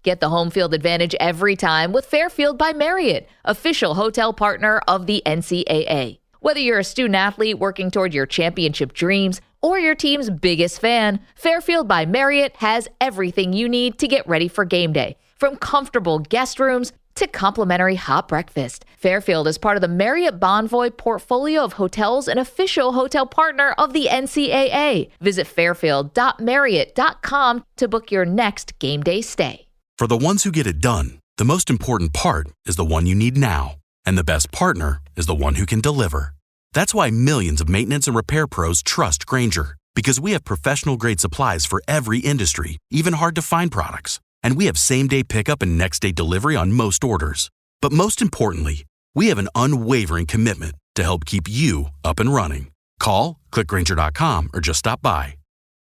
Get the home field advantage every time with Fairfield by Marriott, official hotel partner of the NCAA. Whether you're a student athlete working toward your championship dreams or your team's biggest fan, Fairfield by Marriott has everything you need to get ready for game day. From comfortable guest rooms to complimentary hot breakfast, Fairfield is part of the Marriott Bonvoy portfolio of hotels and official hotel partner of the NCAA. Visit fairfield.marriott.com to book your next game day stay. For the ones who get it done, the most important part is the one you need now. And the best partner is the one who can deliver. That's why millions of maintenance and repair pros trust Grainger, because we have professional-grade supplies for every industry, even hard-to-find products. And we have same-day pickup and next-day delivery on most orders. But most importantly, we have an unwavering commitment to help keep you up and running. Call, click Grainger.com, or just stop by.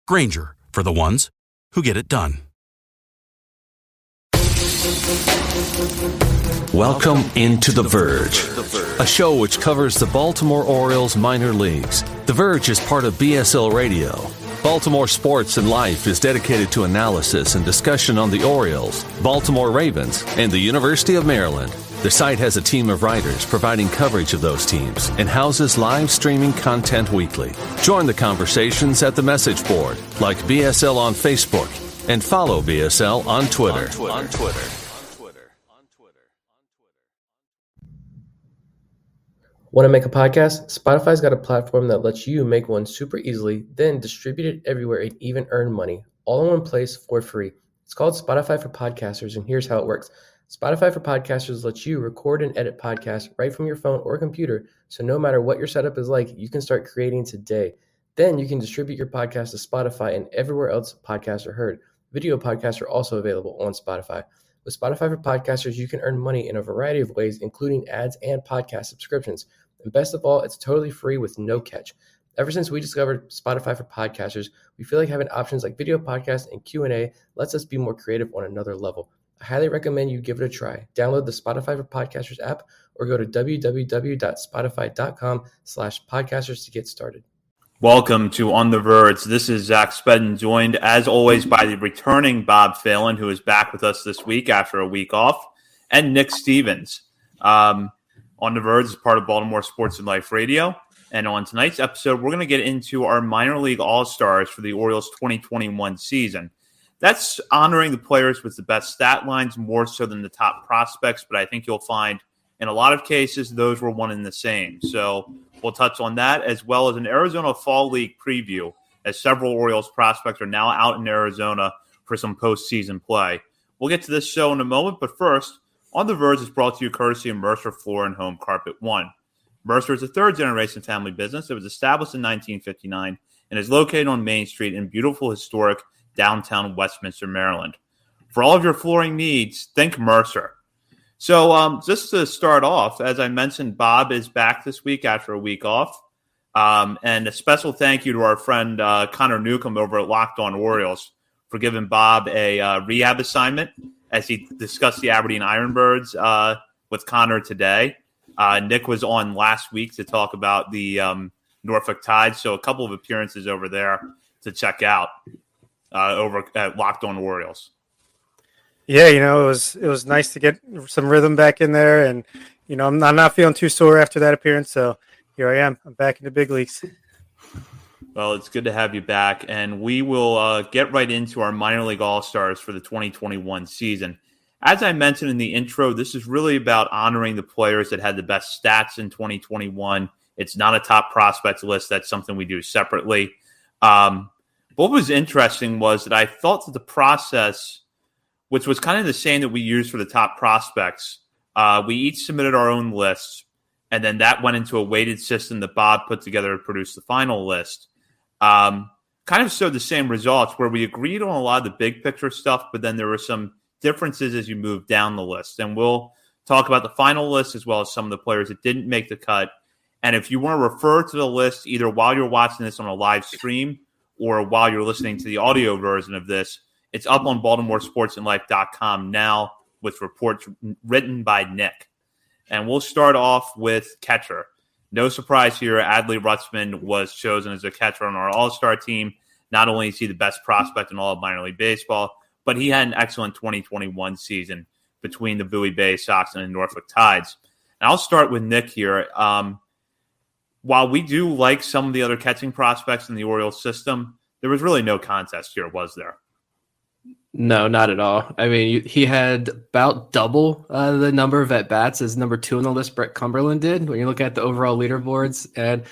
Grainger, for the ones who get it done. Welcome into The Verge, a show which covers the Baltimore Orioles minor leagues. The Verge is part of BSL Radio. Baltimore Sports and Life is dedicated to analysis and discussion on the Orioles, Baltimore Ravens, and the University of Maryland. The site has a team of writers providing coverage of those teams and houses live streaming content weekly. Join the conversations at the message board, like BSL on Facebook, and follow BSL on Twitter. Want to make a podcast? Spotify's got a platform that lets you make one super easily, then distribute it everywhere and even earn money, all in one place for free. It's called Spotify for Podcasters, and here's how it works. Spotify for Podcasters lets you record and edit podcasts right from your phone or computer, so no matter what your setup is like, you can start creating today. Then you can distribute your podcast to Spotify and everywhere else podcasts are heard. Video podcasts are also available on Spotify. With Spotify for Podcasters, you can earn money in a variety of ways, including ads and podcast subscriptions. And best of all, it's totally free with no catch. Ever since we discovered Spotify for Podcasters, we feel like having options like video podcasts and Q&A lets us be more creative on another level. I highly recommend you give it a try. Download the Spotify for Podcasters app or go to www.spotify.com/podcasters to get started. Welcome to On the Verge. This is Zach Spedden, joined as always by the returning Bob Phelan, who is back with us this week after a week off, and Nick Stevens. On the Verge is part of Baltimore Sports and Life Radio. And on tonight's episode, we're going to get into our minor league all-stars for the Orioles 2021 season. That's honoring the players with the best stat lines more so than the top prospects, but I think you'll find in a lot of cases those were one and the same. So we'll touch on that, as well as an Arizona Fall League preview, as several Orioles prospects are now out in Arizona for some postseason play. We'll get to this show in a moment, but first, On the Verge is brought to you courtesy of Mercer Floor and Home Carpet One. Mercer is a third-generation family business that was established in 1959 and is located on Main Street in beautiful, historic downtown Westminster, Maryland. For all of your flooring needs, think Mercer. So just to start off, as I mentioned, Bob is back this week after a week off. And a special thank you to our friend Connor Newcomb over at Locked On Orioles for giving Bob a rehab assignment as he discussed the Aberdeen Ironbirds with Connor today. Nick was on last week to talk about the Norfolk Tide, so a couple of appearances over there to check out over at Locked On Orioles. Yeah, it was nice to get some rhythm back in there, and I'm not feeling too sore after that appearance, so here I am. I'm back in the big leagues. Well, it's good to have you back, and we will get right into our minor league all-stars for the 2021 season. As I mentioned in the intro, this is really about honoring the players that had the best stats in 2021. It's not a top prospects list. That's something we do separately. What was interesting was that I thought that the process, which was kind of the same that we used for the top prospects, we each submitted our own lists, and then that went into a weighted system that Bob put together to produce the final list. Kind of showed the same results where we agreed on a lot of the big picture stuff, but then there were some differences as you move down the list. And we'll talk about the final list as well as some of the players that didn't make the cut. And if you want to refer to the list either while you're watching this on a live stream or while you're listening to the audio version of this, it's up on BaltimoreSportsAndLife.com now with reports written by Nick. And we'll start off with catcher. No surprise here, Adley Rutschman was chosen as a catcher on our All-Star team. Not only is he the best prospect in all of minor league baseball, but he had an excellent 2021 season between the Bowie Bay Sox and the Norfolk Tides. And I'll start with Nick here. While we do like some of the other catching prospects in the Orioles system, there was really no contest here, was there? No, not at all. I mean, he had about double the number of at-bats as number 2 on the list Brett Cumberland did when you look at the overall leaderboards. And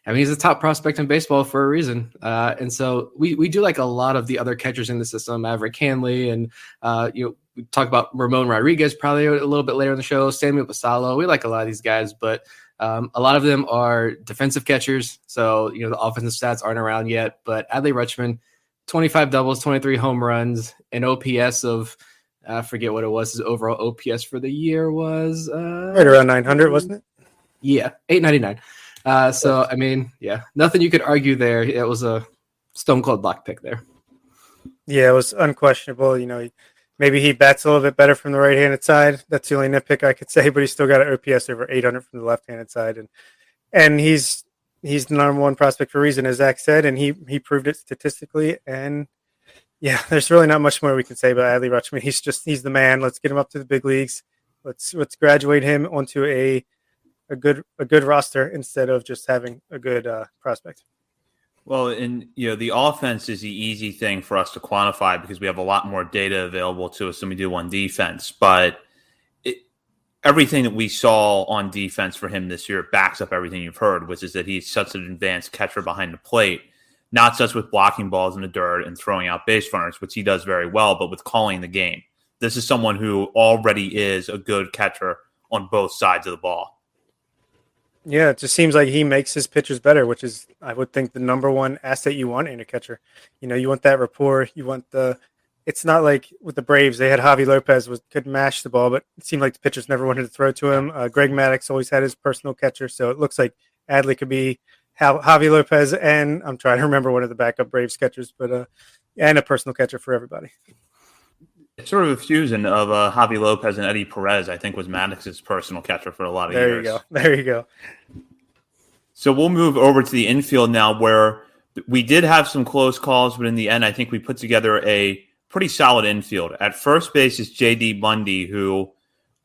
I mean, he's a top prospect in baseball for a reason. And so we do like a lot of the other catchers in the system, Maverick Hanley, and we talk about Ramon Rodriguez probably a little bit later in the show, Samuel Basalo. We like a lot of these guys, but a lot of them are defensive catchers. So, the offensive stats aren't around yet, but Adley Rutschman, 25 doubles, 23 home runs, an OPS of, I forget what it was. His overall OPS for the year was right around 900, wasn't it? Yeah, 899. So, I mean, yeah, nothing you could argue there. It was a stone cold block pick there. Yeah, it was unquestionable. Maybe he bats a little bit better from the right-handed side. That's the only nitpick I could say, but he's still got an OPS over 800 from the left-handed side. And he's the number one prospect for a reason, as Zach said, and he proved it statistically. And yeah, there's really not much more we can say about Adley Rutschman. He's the man. Let's get him up to the big leagues. Let's graduate him onto a good roster instead of just having a good prospect. Well, and the offense is the easy thing for us to quantify because we have a lot more data available to us than we do on defense. But everything that we saw on defense for him this year backs up everything you've heard, which is that he's such an advanced catcher behind the plate, not just with blocking balls in the dirt and throwing out base runners, which he does very well, but with calling the game. This is someone who already is a good catcher on both sides of the ball. Yeah, it just seems like he makes his pitchers better, which is, I would think, the number one asset you want in a catcher. You want that rapport. You want it's not like with the Braves, they had Javi Lopez could mash the ball, but it seemed like the pitchers never wanted to throw to him. Greg Maddux always had his personal catcher, so it looks like Adley could be Javi Lopez, and I'm trying to remember one of the backup Braves catchers, but and a personal catcher for everybody. It's sort of a fusion of Javi Lopez and Eddie Perez, I think, was Maddox's personal catcher for a lot of years. There you go. So we'll move over to the infield now, where we did have some close calls, but in the end, I think we put together a pretty solid infield. At first base is J.D. Bundy, who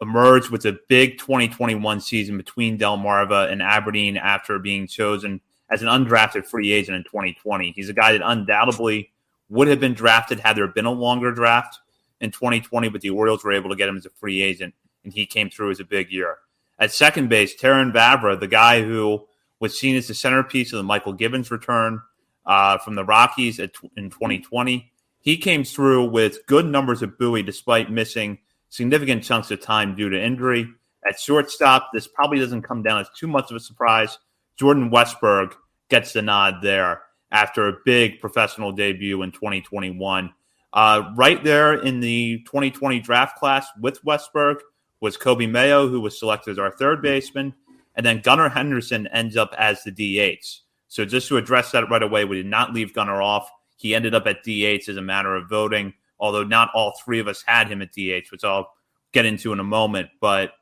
emerged with a big 2021 season between Delmarva and Aberdeen after being chosen as an undrafted free agent in 2020. He's a guy that undoubtedly would have been drafted had there been a longer draft in 2020, but the Orioles were able to get him as a free agent, and he came through as a big year. At second base, Terran Vavra, the guy who was seen as the centerpiece of the Michael Gibbons return from the Rockies in 2020. He came through with good numbers at Bowie despite missing significant chunks of time due to injury. At shortstop, this probably doesn't come down as too much of a surprise. Jordan Westberg gets the nod there after a big professional debut in 2021. Right there in the 2020 draft class with Westberg was Kobe Mayo, who was selected as our third baseman. And then Gunnar Henderson ends up as the DH. So just to address that right away, we did not leave Gunnar off. He ended up at DH as a matter of voting, although not all three of us had him at DH, which I'll get into in a moment. But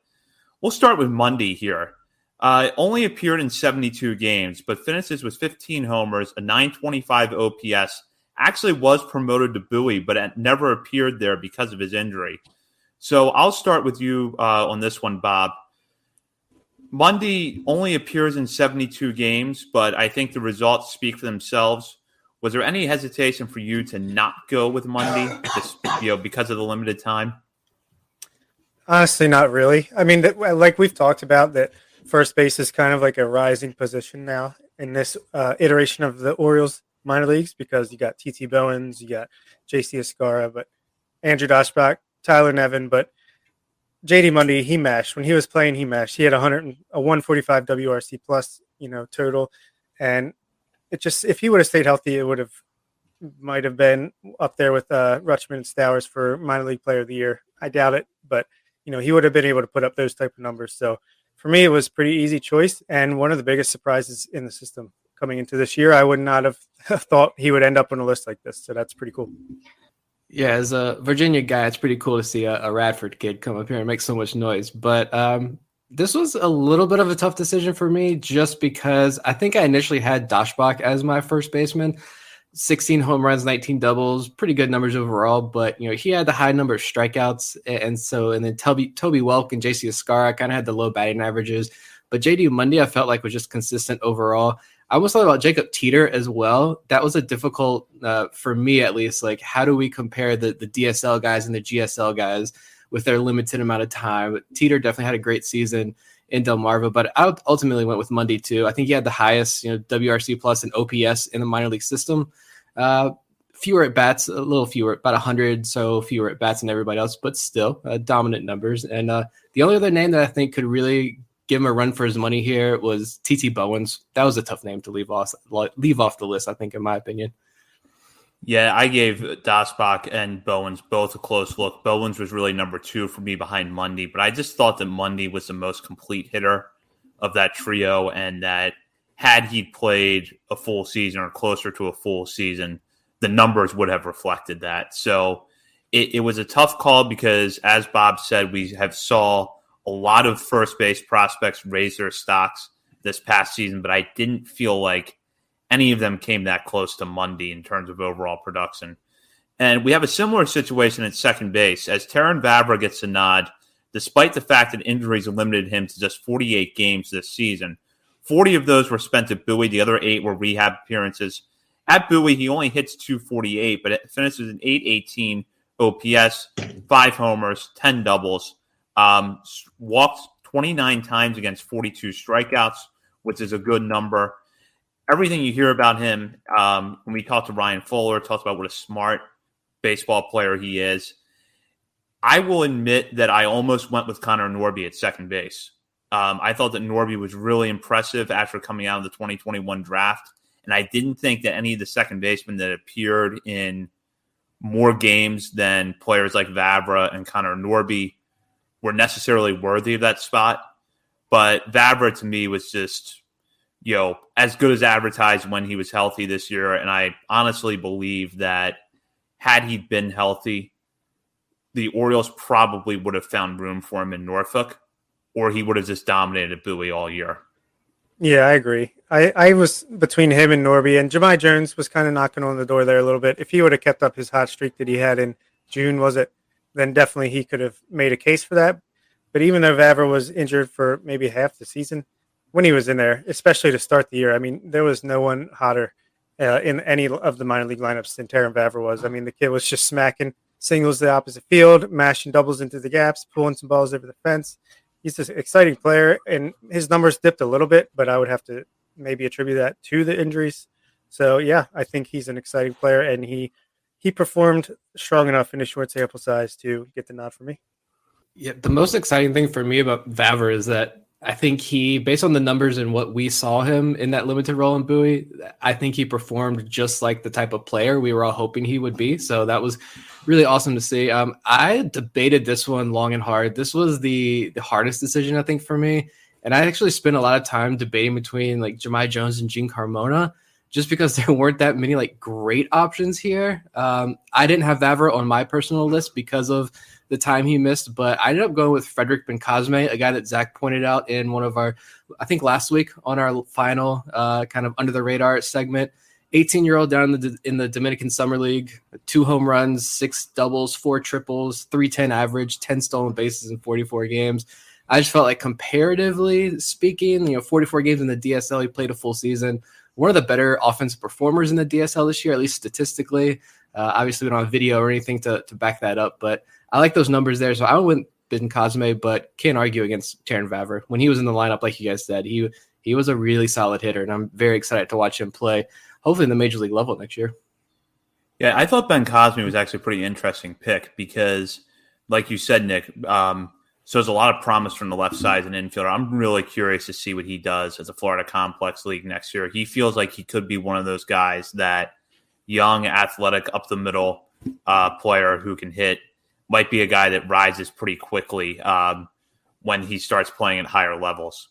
we'll start with Mundy here. Only appeared in 72 games, but finishes with 15 homers, a 925 OPS. Actually was promoted to Bowie, but never appeared there because of his injury. So I'll start with you on this one, Bob. Mundy only appears in 72 games, but I think the results speak for themselves. Was there any hesitation for you to not go with Mundy just, because of the limited time? Honestly, not really. I mean, like we've talked about, that first base is kind of like a rising position now in this iteration of the Orioles minor leagues, because you got T.T. Bowens, you got J.C. Escara, but Andrew Daschbach, Tyler Nevin, but J.D. Mundy, he mashed. When he was playing, he mashed. He had a 145 WRC plus, total. And it just, if he would have stayed healthy, it might have been up there with Rutschman and Stowers for minor league player of the year. I doubt it, but, he would have been able to put up those type of numbers. So for me, it was a pretty easy choice. And one of the biggest surprises in the system coming into this year. I would not have thought he would end up on a list like this. So that's pretty cool. Yeah, as a Virginia guy, it's pretty cool to see a Radford kid come up here and make so much noise. But this was a little bit of a tough decision for me just because I think I initially had Daschbach as my first baseman. 16 home runs, 19 doubles, pretty good numbers overall. But, he had the high number of strikeouts. And then Toby Welk and JC Escarra kind of had the low batting averages. But JD Mundy, I felt like was just consistent overall. I almost thought about Jacob Teeter as well. That was a difficult, for me at least, like how do we compare the DSL guys and the GSL guys with their limited amount of time? But Teeter definitely had a great season in Delmarva, but I ultimately went with Mundy too. I think he had the highest, WRC plus and OPS in the minor league system. Fewer at bats, a little fewer, about 100 so fewer at bats than everybody else, but still dominant numbers. And the only other name that I think could really give him a run for his money here was T.T. Bowens. That was a tough name to leave off the list, I think, in my opinion. Yeah, I gave Dasbach and Bowens both a close look. Bowens was really number 2 for me behind Mundy, but I just thought that Mundy was the most complete hitter of that trio, and that had he played a full season or closer to a full season, the numbers would have reflected that. So it was a tough call because, as Bob said, we have saw a lot of first base prospects raise their stocks this past season, but I didn't feel like any of them came that close to Mundy in terms of overall production. And we have a similar situation at second base as Terran Vavra gets a nod, despite the fact that injuries limited him to just 48 games this season. 40 of those were spent at Bowie. The other 8 were rehab appearances. At Bowie, he only hits .248, but it finishes an .818 OPS, 5 homers, 10 doubles. Walked 29 times against 42 strikeouts, which is a good number. Everything you hear about him, when we talked to Ryan Fuller, talked about what a smart baseball player he is. I will admit that I almost went with Connor Norby at second base. I thought that Norby was really impressive after coming out of the 2021 draft, and I didn't think that any of the second basemen that appeared in more games than players like Vavra and Connor Norby were necessarily worthy of that spot. But Vavra, to me, was just, as good as advertised when he was healthy this year. And I honestly believe that had he been healthy, the Orioles probably would have found room for him in Norfolk, or he would have just dominated Bowie all year. Yeah, I agree. I was between him and Norby, and Jahmai Jones was kind of knocking on the door there a little bit. If he would have kept up his hot streak that he had in June, then definitely he could have made a case for that. But even though Vavra was injured for maybe half the season, when he was in there, especially to start the year, I mean, there was no one hotter in any of the minor league lineups than Terran Vavra was. I mean, the kid was just smacking singles to the opposite field, mashing doubles into the gaps, pulling some balls over the fence. He's an exciting player, and his numbers dipped a little bit, but I would have to maybe attribute that to the injuries. So, yeah, I think he's an exciting player, and he performed strong enough in a short sample size to get the nod for me. Yeah, the most exciting thing for me about Vavra is that I think he, based on the numbers and what we saw him in that limited role in Bowie, I think he performed just like the type of player we were all hoping he would be. So that was really awesome to see. I debated this one long and hard. This was the hardest decision, I think, for me. And I actually spent a lot of time debating between like Jahmai Jones and Gene Carmona, just because there weren't that many like great options here. I didn't have Vavra on my personal list because of the time he missed, but I ended up going with Frederick Bencosme, a guy that Zach pointed out in one of our, I think last week on our final kind of under the radar segment. 18-year-old down in the Dominican Summer League, 2 home runs, 6 doubles, 4 triples, 310 average, 10 stolen bases in 44 games. I just felt like comparatively speaking, 44 games in the DSL, he played a full season. One of the better offensive performers in the DSL this year, at least statistically. Obviously, we don't have video or anything to back that up, but I like those numbers there. So I went Ben Cosme, but can't argue against Terran Vavra. When he was in the lineup, like you guys said, he was a really solid hitter, and I'm very excited to watch him play, hopefully in the major league level next year. Yeah, I thought Ben Cosme was actually a pretty interesting pick because, like you said, Nick, so there's a lot of promise from the left side as an infielder. I'm really curious to see what he does as a Florida Complex League next year. He feels like he could be one of those guys, that young, athletic, up-the-middle player who can hit. Might be a guy that rises pretty quickly when he starts playing at higher levels.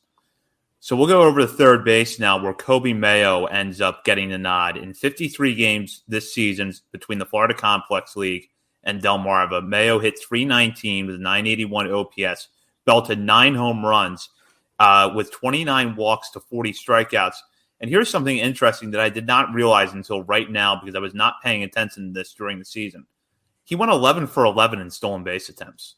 So we'll go over to third base now, where Kobe Mayo ends up getting the nod. In 53 games this season between the Florida Complex League and Delmarva, Mayo hit .319 with a .981 OPS, belted 9 home runs with 29 walks to 40 strikeouts. And here's something interesting that I did not realize until right now because I was not paying attention to this during the season. He went 11 for 11 in stolen base attempts.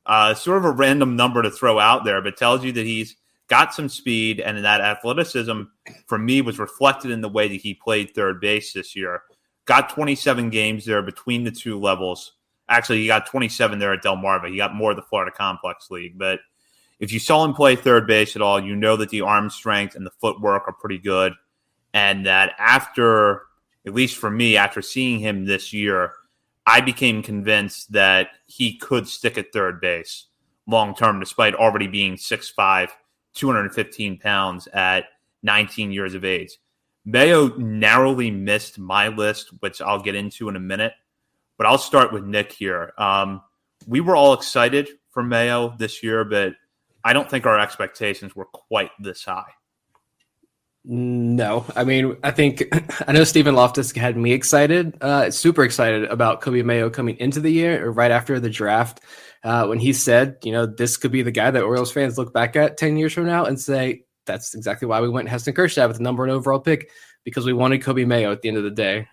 Sort of a random number to throw out there, but tells you that he's got some speed, and that athleticism for me was reflected in the way that he played third base this year. Got 27 games there between the two levels. Actually, he got 27 there at Delmarva. He got more of the Florida Complex League. But if you saw him play third base at all, you know that the arm strength and the footwork are pretty good. And that after, at least for me, after seeing him this year, I became convinced that he could stick at third base long-term, despite already being 6'5", 215 pounds at 19 years of age. Mayo narrowly missed my list, which I'll get into in a minute. But I'll start with Nick here. We were all excited for Mayo this year, but I don't think our expectations were quite this high. No, I mean, I know Stephen Loftus had me excited, super excited about Kobe Mayo coming into the year or right after the draft when he said, this could be the guy that Orioles fans look back at 10 years from now and say, that's exactly why we went Heston Kjerstad with the number 1 overall pick, because we wanted Kobe Mayo at the end of the day.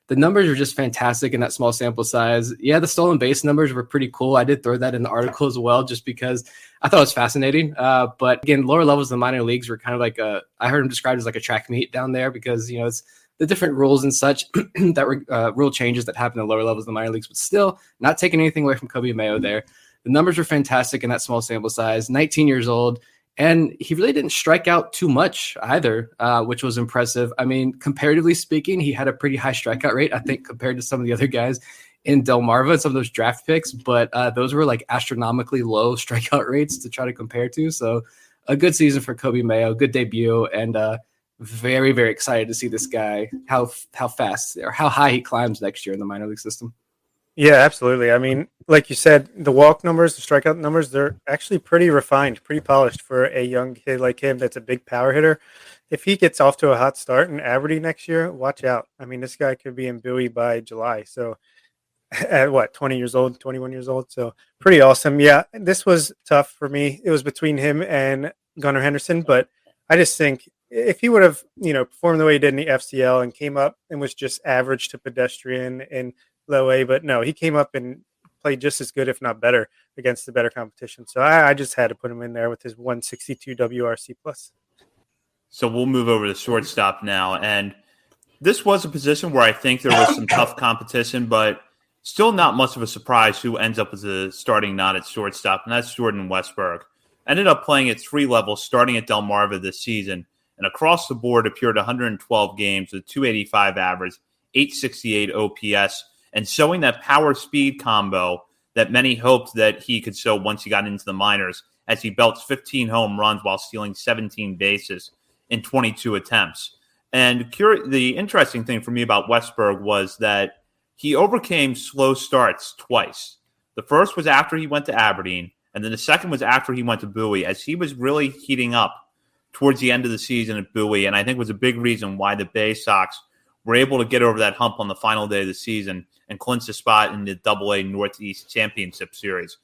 The numbers are just fantastic in that small sample size. Yeah, the stolen base numbers were pretty cool. I did throw that in the article as well, just because I thought it was fascinating. But again, lower levels of the minor leagues were kind of like I heard him described as like a track meet down there because, it's the different rules and such that were rule changes that happen at lower levels of the minor leagues, but still not taking anything away from Kobe Mayo there. The numbers were fantastic in that small sample size, 19 years old. And he really didn't strike out too much either, which was impressive. I mean, comparatively speaking, he had a pretty high strikeout rate, I think, compared to some of the other guys in Delmarva and some of those draft picks. But those were like astronomically low strikeout rates to try to compare to. So a good season for Kobe Mayo, good debut, and very, very excited to see this guy, how fast or how high he climbs next year in the minor league system. Yeah, absolutely. I mean, like you said, the walk numbers, the strikeout numbers, they're actually pretty refined, pretty polished for a young kid like him that's a big power hitter. If he gets off to a hot start in Aberdeen next year, watch out. I mean, this guy could be in Bowie by July. So at 20 years old, 21 years old. So pretty awesome. Yeah, this was tough for me. It was between him and Gunnar Henderson, but I just think if he would have, performed the way he did in the FCL and came up and was just average to pedestrian and low A, but no, he came up and played just as good, if not better, against the better competition. So I just had to put him in there with his 162 WRC plus. So we'll move over to shortstop now. And this was a position where I think there was some tough competition, but still not much of a surprise who ends up as a starting nod at shortstop, and that's Jordan Westberg. Ended up playing at 3 levels, starting at Delmarva this season, and across the board appeared 112 games with 285 average, 868 OPS, and showing that power-speed combo that many hoped that he could show once he got into the minors, as he belts 15 home runs while stealing 17 bases in 22 attempts. And the interesting thing for me about Westberg was that he overcame slow starts twice. The first was after he went to Aberdeen, and then the second was after he went to Bowie, as he was really heating up towards the end of the season at Bowie, and I think was a big reason why the Bay Sox were able to get over that hump on the final day of the season and clinch a spot in the AA Northeast Championship Series.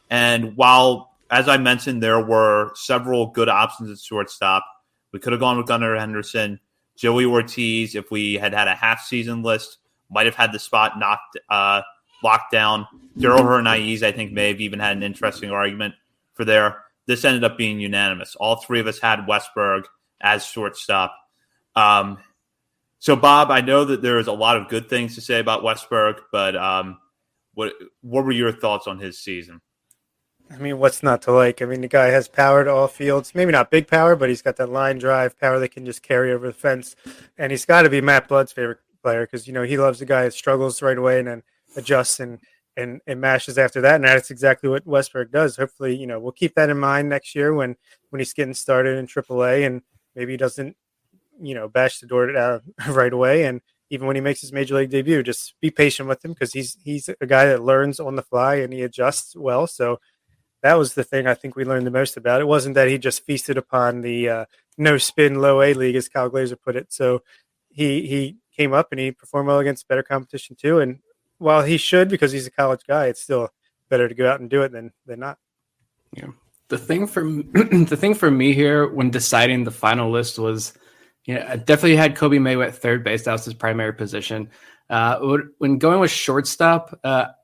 And while, as I mentioned, there were several good options at shortstop, we could have gone with Gunnar Henderson. Joey Ortiz, if we had had a half-season list, might have had the spot locked down. Daryl Hernaiz, I think, may have even had an interesting argument for there. This ended up being unanimous. All three of us had Westberg as shortstop. So, Bob, I know that there's a lot of good things to say about Westberg, but what were your thoughts on his season? I mean, what's not to like? I mean, the guy has power to all fields. Maybe not big power, but he's got that line drive power that can just carry over the fence. And he's got to be Matt Blood's favorite player because, he loves the guy that struggles right away and then adjusts and mashes after that. And that's exactly what Westberg does. Hopefully, we'll keep that in mind next year when he's getting started in AAA and maybe he doesn't bash the door down right away. And even when he makes his major league debut, just be patient with him because he's a guy that learns on the fly and he adjusts well. So that was the thing I think we learned the most about. It wasn't that he just feasted upon the no spin low A league, as Kyle Glazer put it. So he came up and he performed well against better competition too. And while he should, because he's a college guy, it's still better to go out and do it than not. Yeah. The thing for me here when deciding the final list was Yeah, I definitely had Kobe May at third base. That was his primary position. When going with shortstop,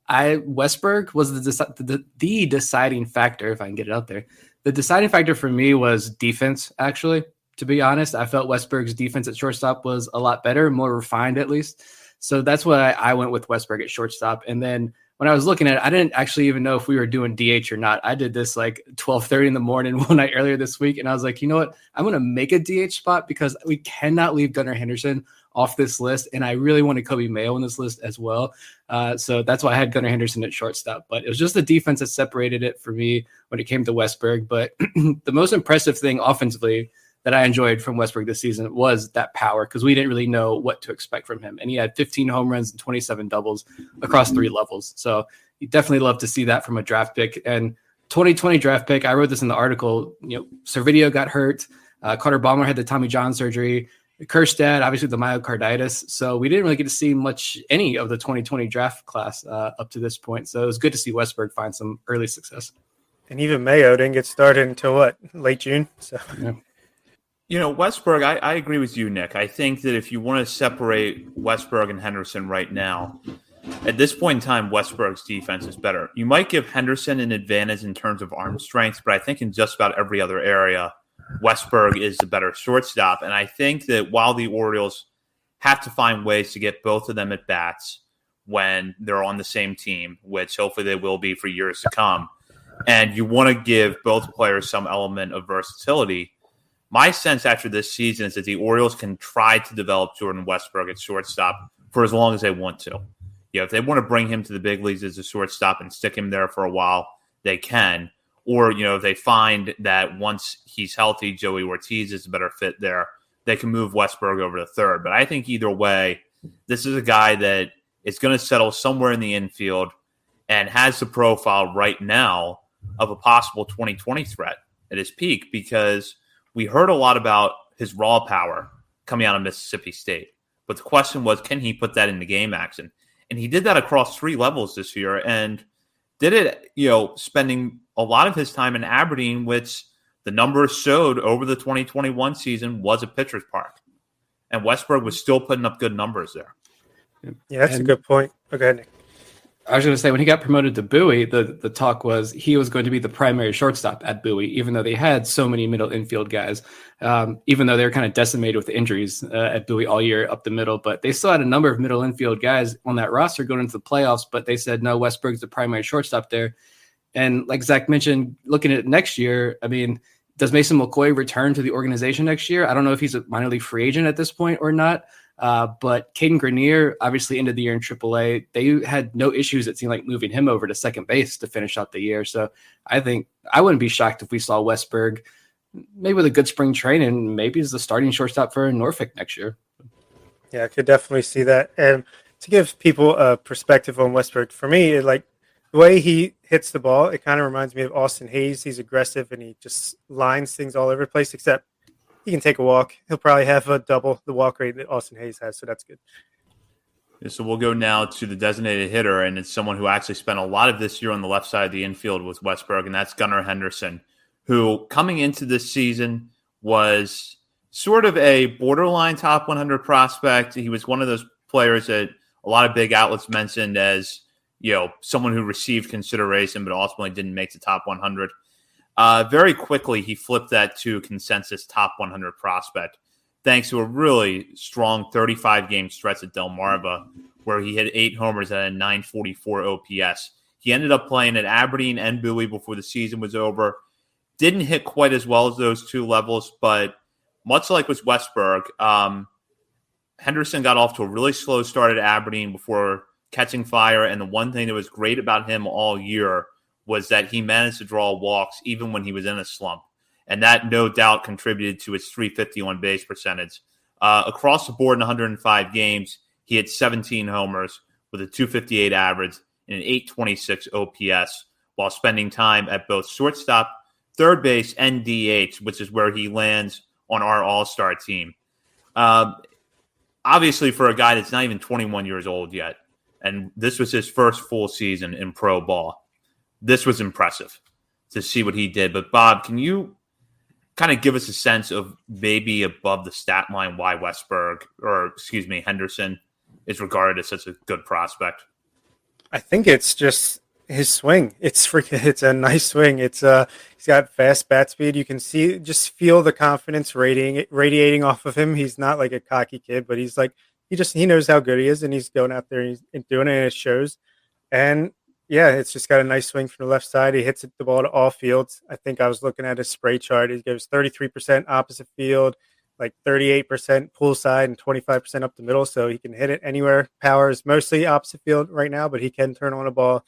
Westberg was the deciding factor, if I can get it out there. The deciding factor for me was defense, actually. To be honest, I felt Westberg's defense at shortstop was a lot better, more refined at least. So that's why I went with Westberg at shortstop. And then when I was looking at it, I didn't actually even know if we were doing DH or not. I did this like 12:30 in the morning one night earlier this week. And I was like, you know what? I'm going to make a DH spot because we cannot leave Gunnar Henderson off this list. And I really wanted Kobe Mayo on this list as well. So that's why I had Gunnar Henderson at shortstop. But it was just the defense that separated it for me when it came to Westberg. But the most impressive thing offensively that I enjoyed from Westberg this season was that power, because we didn't really know what to expect from him. And he had 15 home runs and 27 doubles across 3 levels. So you definitely love to see that from a draft pick. And 2020 draft pick, I wrote this in the article, Servideo got hurt. Carter Ballmer had the Tommy John surgery. Kerstad, obviously the myocarditis. So we didn't really get to see any of the 2020 draft class up to this point. So it was good to see Westberg find some early success. And even Mayo didn't get started until late June. So yeah. Westberg, I agree with you, Nick. I think that if you want to separate Westberg and Henderson right now, at this point in time, Westberg's defense is better. You might give Henderson an advantage in terms of arm strength, but I think in just about every other area, Westberg is the better shortstop. And I think that while the Orioles have to find ways to get both of them at bats when they're on the same team, which hopefully they will be for years to come, and you want to give both players some element of versatility, my sense after this season is that the Orioles can try to develop Jordan Westberg at shortstop for as long as they want to. If they want to bring him to the big leagues as a shortstop and stick him there for a while, they can. Or, if they find that once he's healthy, Joey Ortiz is a better fit there, they can move Westberg over to third. But I think either way, this is a guy that is going to settle somewhere in the infield and has the profile right now of a possible 2020 threat at his peak, because we heard a lot about his raw power coming out of Mississippi State. But the question was, can he put that into game action? And he did that across 3 levels this year, and did it, spending a lot of his time in Aberdeen, which the numbers showed over the 2021 season was a pitcher's park. And Westberg was still putting up good numbers there. Yeah, that's a good point. Okay, Nick. I was going to say, when he got promoted to Bowie, the talk was he was going to be the primary shortstop at Bowie, even though they had so many middle infield guys, even though they were kind of decimated with injuries at Bowie all year up the middle. But they still had a number of middle infield guys on that roster going into the playoffs. But they said, no, Westberg's the primary shortstop there. And like Zach mentioned, looking at next year, I mean, does Mason McCoy return to the organization next year? I don't know if he's a minor league free agent at this point or not. But Caden Grenier obviously ended the year in AAA. They had no issues, it seemed like, moving him over to second base to finish out the year. So I think I wouldn't be shocked if we saw Westberg maybe with a good spring training, maybe as the starting shortstop for Norfolk next year. Yeah, I could definitely see that. And to give people a perspective on Westberg, for me, the way he hits the ball, it kind of reminds me of Austin Hayes. He's aggressive and he just lines things all over the place, except he can take a walk. He'll probably have a double the walk rate that Austin Hayes has, so that's good. Yeah, so we'll go now to the designated hitter, and it's someone who actually spent a lot of this year on the left side of the infield with Westberg, and that's Gunnar Henderson, who coming into this season was sort of a borderline top 100 prospect. He was one of those players that a lot of big outlets mentioned as, someone who received consideration but ultimately didn't make the top 100. Very quickly, he flipped that to consensus top 100 prospect, thanks to a really strong 35-game stretch at Delmarva, where he hit 8 homers at a 944 OPS. He ended up playing at Aberdeen and Bowie before the season was over. Didn't hit quite as well as those 2 levels, but much like with Westberg, Henderson got off to a really slow start at Aberdeen before catching fire, and the one thing that was great about him all year was that he managed to draw walks even when he was in a slump. And that no doubt contributed to his .350 on base percentage. Across the board in 105 games, he had 17 homers with a .258 average and an .826 OPS while spending time at both shortstop, third base, and DH, which is where he lands on our all-star team. Obviously, for a guy that's not even 21 years old yet, and this was his first full season in pro ball, this was impressive to see what he did. But Bob, can you kind of give us a sense of maybe above the stat line why Henderson is regarded as such a good prospect? I think it's just his swing. It's a nice swing. He's got fast bat speed. You can feel the confidence radiating off of him. He's not like a cocky kid, but he's like he knows how good he is, and he's going out there and he's doing it, and it shows. And yeah, it's just got a nice swing from the left side. He hits the ball to all fields. I think I was looking at his spray chart. He goes 33% opposite field, like 38% pull side, and 25% up the middle. So he can hit it anywhere. Power is mostly opposite field right now, but he can turn on a ball.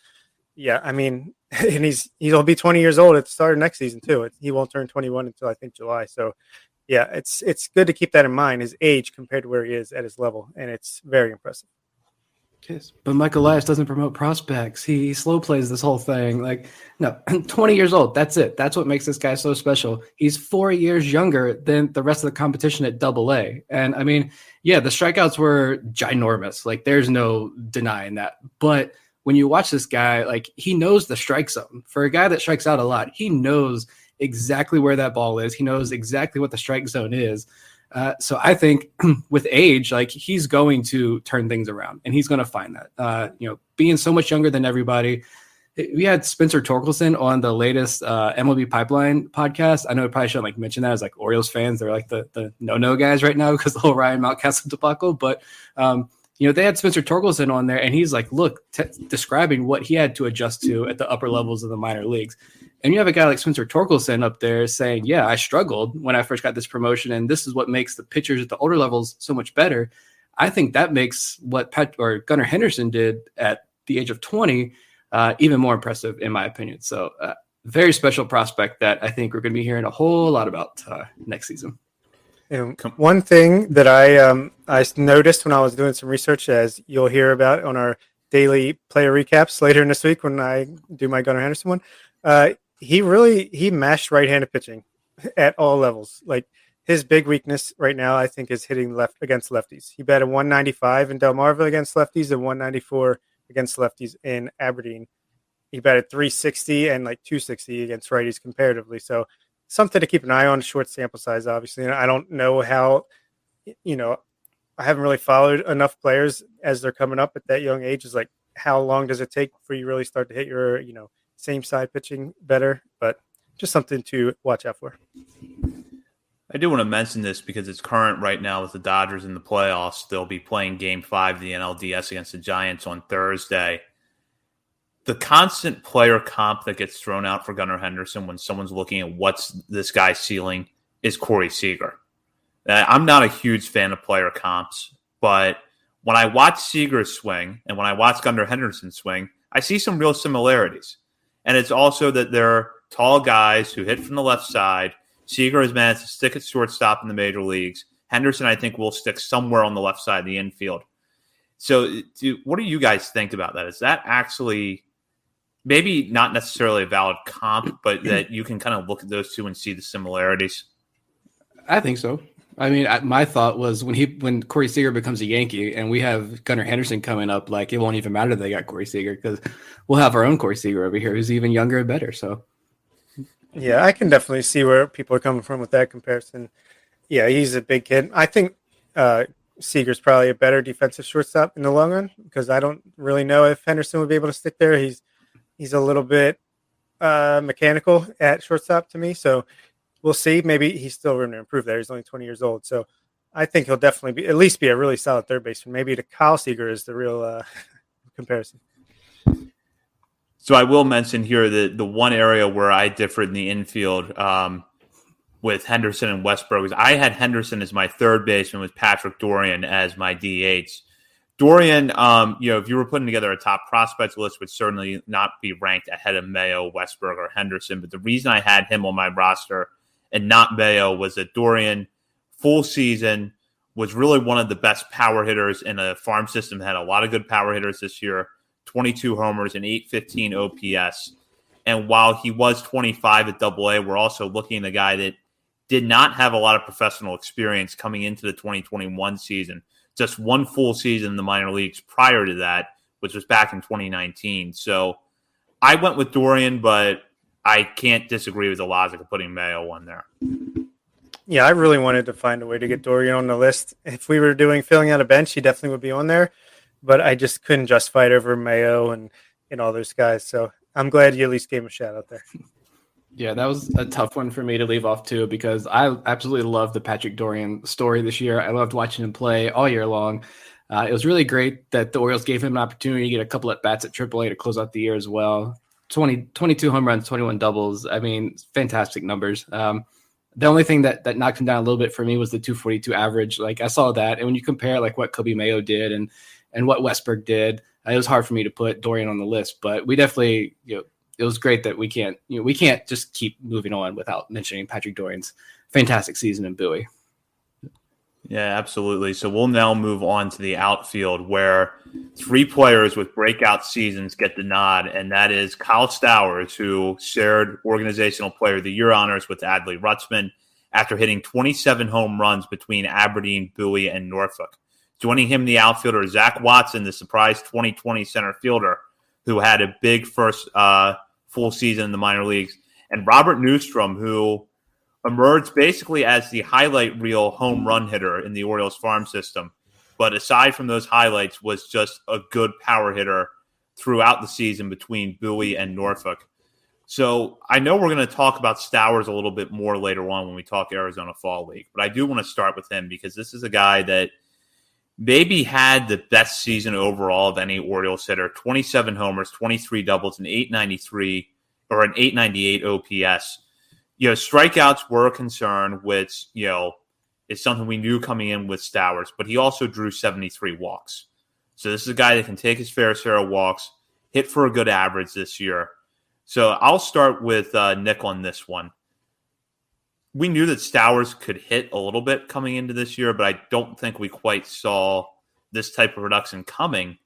Yeah, I mean, and he'll be 20 years old at the start of next season too. He won't turn 21 until I think July. So yeah, it's good to keep that in mind, his age compared to where he is at his level, and it's very impressive. Yes, but Michael Elias doesn't promote prospects. He slow plays this whole thing. Like, no, 20 years old. That's it. That's what makes this guy so special. He's 4 years younger than the rest of the competition at AA. And I mean, yeah, the strikeouts were ginormous. Like, there's no denying that. But when you watch this guy, like, he knows the strike zone. For a guy that strikes out a lot, he knows exactly where that ball is. He knows exactly what the strike zone is. So I think with age, like, he's going to turn things around, and he's going to find that. Being so much younger than everybody. We had Spencer Torkelson on the latest MLB Pipeline podcast. I know I probably shouldn't mention that as Orioles fans. They're like the no guys right now because the whole Ryan Mountcastle debacle. But they had Spencer Torkelson on there, and he's describing what he had to adjust to at the upper levels of the minor leagues. And you have a guy like Spencer Torkelson up there saying, yeah, I struggled when I first got this promotion, and this is what makes the pitchers at the older levels so much better. I think that makes what Gunnar Henderson did at the age of 20 even more impressive, in my opinion. So very special prospect that I think we're going to be hearing a whole lot about next season. And one thing that I noticed when I was doing some research, as you'll hear about on our daily player recaps later in this week when I do my Gunnar Henderson one, he mashed right-handed pitching at all levels. Like, his big weakness right now, I think, is hitting left against lefties. He batted 195 in Delmarva against lefties and 194 against lefties in Aberdeen. He batted 360 and 260 against righties comparatively. So something to keep an eye on. Short sample size, obviously. And I don't know how, I haven't really followed enough players as they're coming up at that young age. Is how long does it take before you really start to hit your, same side pitching better? But just something to watch out for. I do want to mention this because it's current right now with the Dodgers in the playoffs. They'll be playing Game 5 of the NLDS against the Giants on Thursday. The constant player comp that gets thrown out for Gunnar Henderson when someone's looking at what's this guy's ceiling is Corey Seager. I'm not a huge fan of player comps, but when I watch Seager swing and when I watch Gunnar Henderson swing, I see some real similarities. And it's also that they're tall guys who hit from the left side. Seager has managed to stick at shortstop in the major leagues. Henderson, I think, will stick somewhere on the left side of the infield. So what do you guys think about that? Is that actually maybe not necessarily a valid comp, but that you can kind of look at those two and see the similarities? I think so. I mean, my thought was when Corey Seager becomes a Yankee and we have Gunnar Henderson coming up, it won't even matter that they got Corey Seager because we'll have our own Corey Seager over here who's even younger and better. So, yeah, I can definitely see where people are coming from with that comparison. Yeah, he's a big kid. I think Seager's probably a better defensive shortstop in the long run because I don't really know if Henderson would be able to stick there. He's a little bit mechanical at shortstop to me, so we'll see. Maybe he's still room to improve there. He's only 20 years old. So I think he'll definitely at least be a really solid third baseman. Maybe the Kyle Seager is the real comparison. So I will mention here that the one area where I differed in the infield with Henderson and Westbrook is I had Henderson as my third baseman with Patrick Dorian as my DH. Dorian, if you were putting together a top prospects list, would certainly not be ranked ahead of Mayo, Westbrook, or Henderson. But the reason I had him on my roster and not Mayo was that Dorian, full season, was really one of the best power hitters in a farm system. Had a lot of good power hitters this year, 22 homers and 815 OPS. And while he was 25 at AA, we're also looking at a guy that did not have a lot of professional experience coming into the 2021 season. Just one full season in the minor leagues prior to that, which was back in 2019. So I went with Dorian, but I can't disagree with the logic of putting Mayo on there. Yeah, I really wanted to find a way to get Dorian on the list. If we were doing filling out a bench, he definitely would be on there. But I just couldn't justify it over Mayo and all those guys. So I'm glad you at least gave him a shout out there. Yeah, that was a tough one for me to leave off too, because I absolutely loved the Patrick Dorian story this year. I loved watching him play all year long. It was really great that the Orioles gave him an opportunity to get a couple at bats at AAA to close out the year as well. 22 home runs, 21 doubles. I mean, fantastic numbers. The only thing that knocked him down a little bit for me was the 242 average. Like, I saw that, and when you compare like what Kobe Mayo did and what Westberg did, it was hard for me to put Dorian on the list. But we definitely, it was great that we can't just keep moving on without mentioning Patrick Dorian's fantastic season in Bowie. Yeah, absolutely. So we'll now move on to the outfield, where three players with breakout seasons get the nod, and that is Kyle Stowers, who shared Organizational Player of the Year honors with Adley Rutzman after hitting 27 home runs between Aberdeen, Bowie, and Norfolk. Joining him in the outfielder, Zach Watson, the surprise 2020 center fielder, who had a big first full season in the minor leagues, and Robert Newstrom, who emerged basically as the highlight reel home run hitter in the Orioles farm system. But aside from those highlights, was just a good power hitter throughout the season between Bowie and Norfolk. So I know we're going to talk about Stowers a little bit more later on when we talk Arizona Fall League, but I do want to start with him because this is a guy that maybe had the best season overall of any Orioles hitter. 27 homers, 23 doubles, and 893 or an 898 OPS. Strikeouts were a concern, which, is something we knew coming in with Stowers, but he also drew 73 walks. So this is a guy that can take his fair share of walks, hit for a good average this year. So I'll start with Nick on this one. We knew that Stowers could hit a little bit coming into this year, but I don't think we quite saw this type of production coming.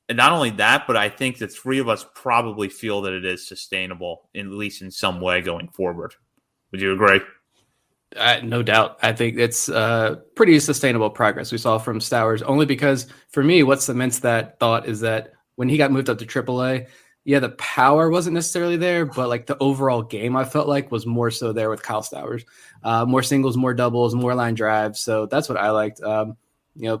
And not only that, but I think the three of us probably feel that it is sustainable, at least in some way going forward. Would you agree? No doubt. I think it's pretty sustainable progress we saw from Stowers, only because for me, what cements that thought is that when he got moved up to AAA, the power wasn't necessarily there, but like the overall game, I felt like was more so there with Kyle Stowers. More singles, more doubles, more line drives. So that's what I liked.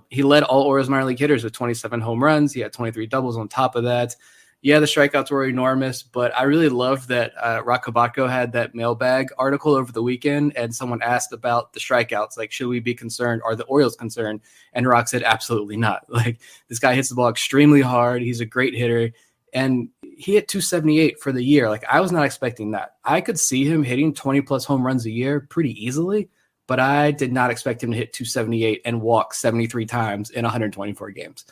He led all Orioles minor league hitters with 27 home runs. He had 23 doubles on top of that. Yeah, the strikeouts were enormous, but I really loved that Rock Kabatko had that mailbag article over the weekend, and someone asked about the strikeouts. Like, should we be concerned? Are the Orioles concerned? And Rock said, absolutely not. Like, this guy hits the ball extremely hard. He's a great hitter. And he hit 278 for the year. Like, I was not expecting that. I could see him hitting 20-plus home runs a year pretty easily, but I did not expect him to hit 278 and walk 73 times in 124 games.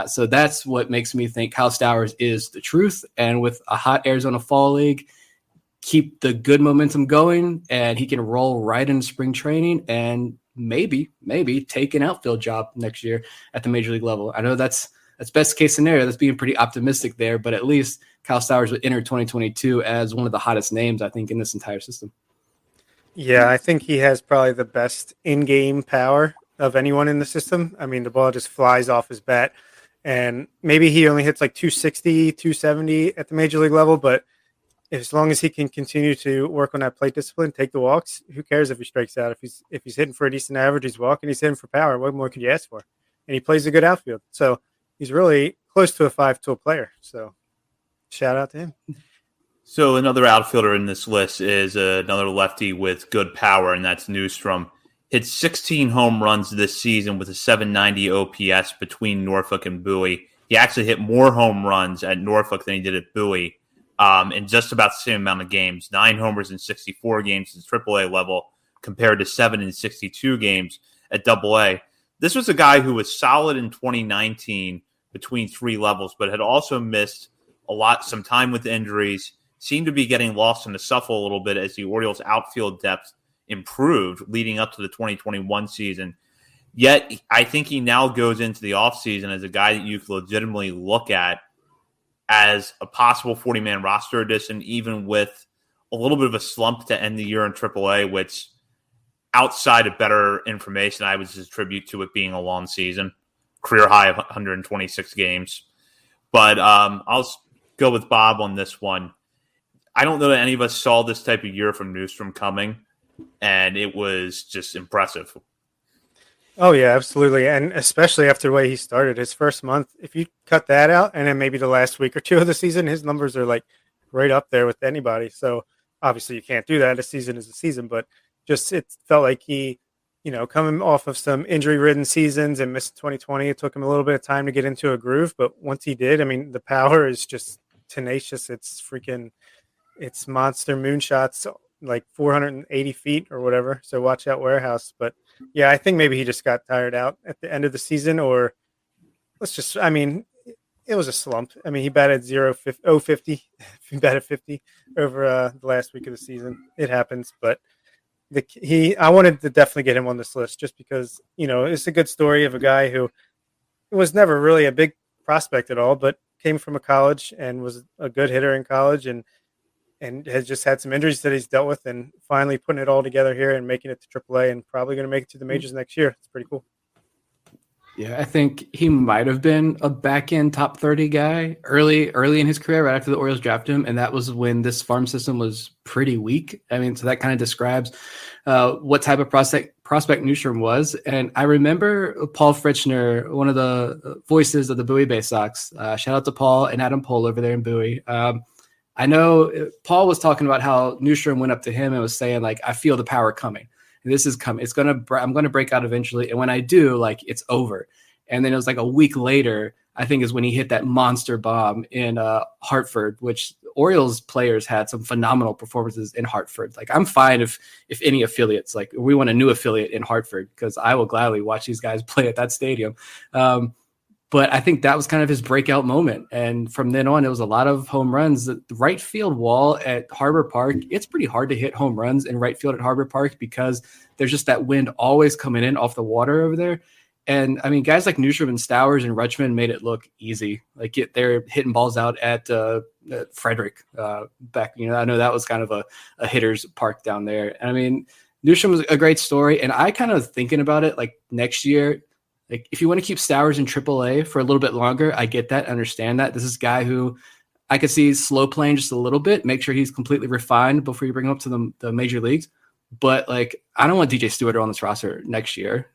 So that's what makes me think Kyle Stowers is the truth. And with a hot Arizona Fall League, keep the good momentum going, and he can roll right into spring training and maybe take an outfield job next year at the major league level. I know that's best case scenario. That's being pretty optimistic there, but at least Kyle Stowers would enter 2022 as one of the hottest names, I think, in this entire system. Yeah, I think he has probably the best in-game power of anyone in the system. I mean, the ball just flies off his bat, and maybe he only hits like 260, 270 at the major league level, but as long as he can continue to work on that plate discipline, take the walks, who cares if he strikes out? If he's hitting for a decent average, he's walking, he's hitting for power. What more could you ask for? And he plays a good outfield. So he's really close to a 5-tool player. So shout out to him. So another outfielder in this list is another lefty with good power, and that's Newstrom. Hit 16 home runs this season with a 790 OPS between Norfolk and Bowie. He actually hit more home runs at Norfolk than he did at Bowie in just about the same amount of games. 9 homers in 64 games at AAA level compared to 7 in 62 games at AA. This was a guy who was solid in 2019 between 3 levels, but had also missed some time with injuries, seemed to be getting lost in the shuffle a little bit as the Orioles' outfield depth improved leading up to the 2021 season. Yet, I think he now goes into the offseason as a guy that you could legitimately look at as a possible 40-man roster addition, even with a little bit of a slump to end the year in AAA, which, outside of better information, I would just attribute to it being a long season, career high of 126 games. But I'll go with Bob on this one. I don't know that any of us saw this type of year from Newstrom coming. and it was just impressive. Oh, yeah, absolutely. And especially after the way he started his first month, if you cut that out and then maybe the last week or two of the season, his numbers are like right up there with anybody. So obviously you can't do that. A season is a season, but just it felt like he, coming off of some injury ridden seasons and missed 2020, it took him a little bit of time to get into a groove. But once he did, I mean, the power is just tenacious. It's monster moonshots, like 480 feet or whatever. So watch out, warehouse. But yeah, I think maybe he just got tired out at the end of the season, or it was a slump. I mean, he batted 50. He batted 50 over the last week of the season. It happens, but I wanted to definitely get him on this list just because, it's a good story of a guy who was never really a big prospect at all, but came from a college and was a good hitter in college and has just had some injuries that he's dealt with, and finally putting it all together here and making it to AAA and probably going to make it to the majors next year. It's pretty cool. Yeah, I think he might have been a back-end top 30 guy early in his career, right after the Orioles drafted him, and that was when this farm system was pretty weak. I mean, so that kind of describes what type of prospect Newstrom was. And I remember Paul Fritchner, one of the voices of the Bowie Bay Sox. Shout out to Paul and Adam Pohl over there in Bowie. I know Paul was talking about how Newstrom went up to him and was saying, like, I feel the power coming. This is coming. I'm going to break out eventually. And when I do, like, it's over. And then it was like a week later, I think, is when he hit that monster bomb in Hartford, which Orioles players had some phenomenal performances in Hartford. Like, I'm fine if any affiliates, like, we want a new affiliate in Hartford, because I will gladly watch these guys play at that stadium. But I think that was kind of his breakout moment. And from then on, it was a lot of home runs. The right field wall at Harbor Park, it's pretty hard to hit home runs in right field at Harbor Park because there's just that wind always coming in off the water over there. And, I mean, guys like Newstrom and Stowers and Rutschman made it look easy. Like, they're hitting balls out at Frederick back. I know that was kind of a hitter's park down there. And, I mean, Newstrom was a great story. And I kind of thinking about it, like, next year, like, if you want to keep Stowers in AAA for a little bit longer, I get that, understand that. This is a guy who I could see slow playing just a little bit, make sure he's completely refined before you bring him up to the major leagues. But, like, I don't want DJ Stewart on this roster next year.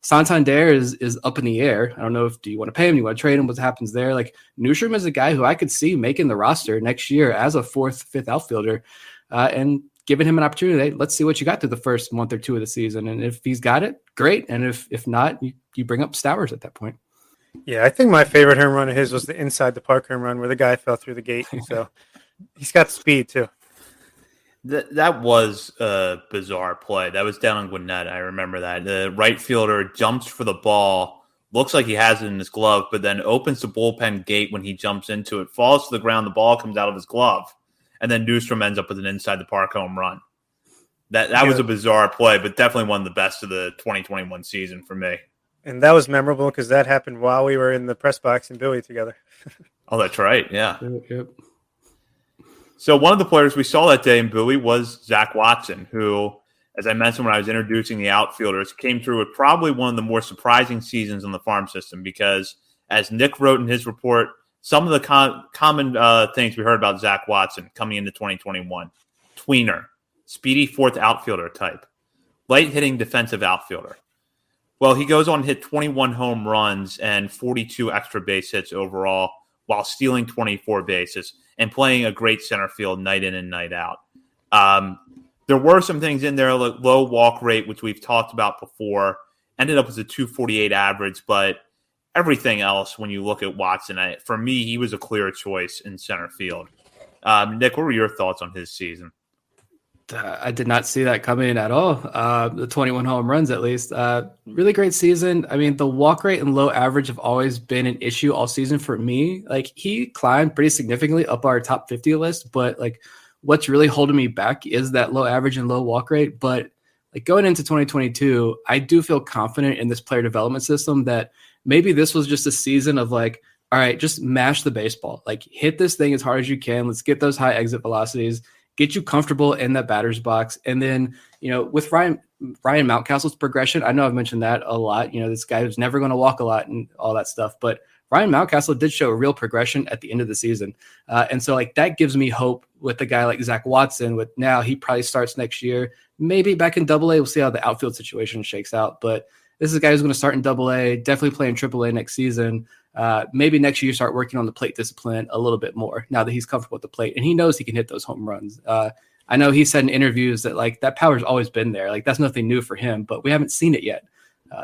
Santander is up in the air. I don't know do you want to pay him? Do you want to trade him? What happens there? Like, Newstrom is a guy who I could see making the roster next year as a fourth, fifth outfielder, and giving him an opportunity. Let's see what you got through the first month or two of the season. And if he's got it, great. And if not, you bring up Stowers at that point. Yeah, I think my favorite home run of his was the inside the park home run where the guy fell through the gate. So he's got speed too. That was a bizarre play. That was down on Gwinnett. I remember that. The right fielder jumps for the ball, looks like he has it in his glove, but then opens the bullpen gate when he jumps into it, falls to the ground, the ball comes out of his glove, and then Newstrom ends up with an inside the park home run. That was a bizarre play, but definitely one of the best of the 2021 season for me. And that was memorable because that happened while we were in the press box in Bowie together. Oh, that's right. Yeah. Yep. So one of the players we saw that day in Bowie was Zach Watson, who, as I mentioned when I was introducing the outfielders, came through with probably one of the more surprising seasons in the farm system because, as Nick wrote in his report, some of the common things we heard about Zach Watson coming into 2021: tweener, speedy fourth outfielder type, light-hitting defensive outfielder. Well, he goes on to hit 21 home runs and 42 extra base hits overall while stealing 24 bases and playing a great center field night in and night out. There were some things in there, like low walk rate, which we've talked about before, ended up as a 248 average, but everything else, when you look at Watson, for me, he was a clear choice in center field. Nick, what were your thoughts on his season? I did not see that coming at all. The 21 home runs, at least. Really great season. I mean, the walk rate and low average have always been an issue all season for me. Like, he climbed pretty significantly up our top 50 list, but like, what's really holding me back is that low average and low walk rate. But like, going into 2022, I do feel confident in this player development system that maybe this was just a season of like, all right, just mash the baseball, like hit this thing as hard as you can. Let's get those high exit velocities, get you comfortable in that batter's box. And then, with Ryan Mountcastle's progression, I know I've mentioned that a lot, this guy who's never going to walk a lot and all that stuff, but Ryan Mountcastle did show a real progression at the end of the season. And so like, that gives me hope with a guy like Zach Watson, with now he probably starts next year, maybe back in AA. We'll see how the outfield situation shakes out. But this is a guy who's going to start in AA, definitely play in AAA next season. Maybe next year you start working on the plate discipline a little bit more now that he's comfortable with the plate and he knows he can hit those home runs. I know he said in interviews that like that power's always been there. Like that's nothing new for him, but we haven't seen it yet.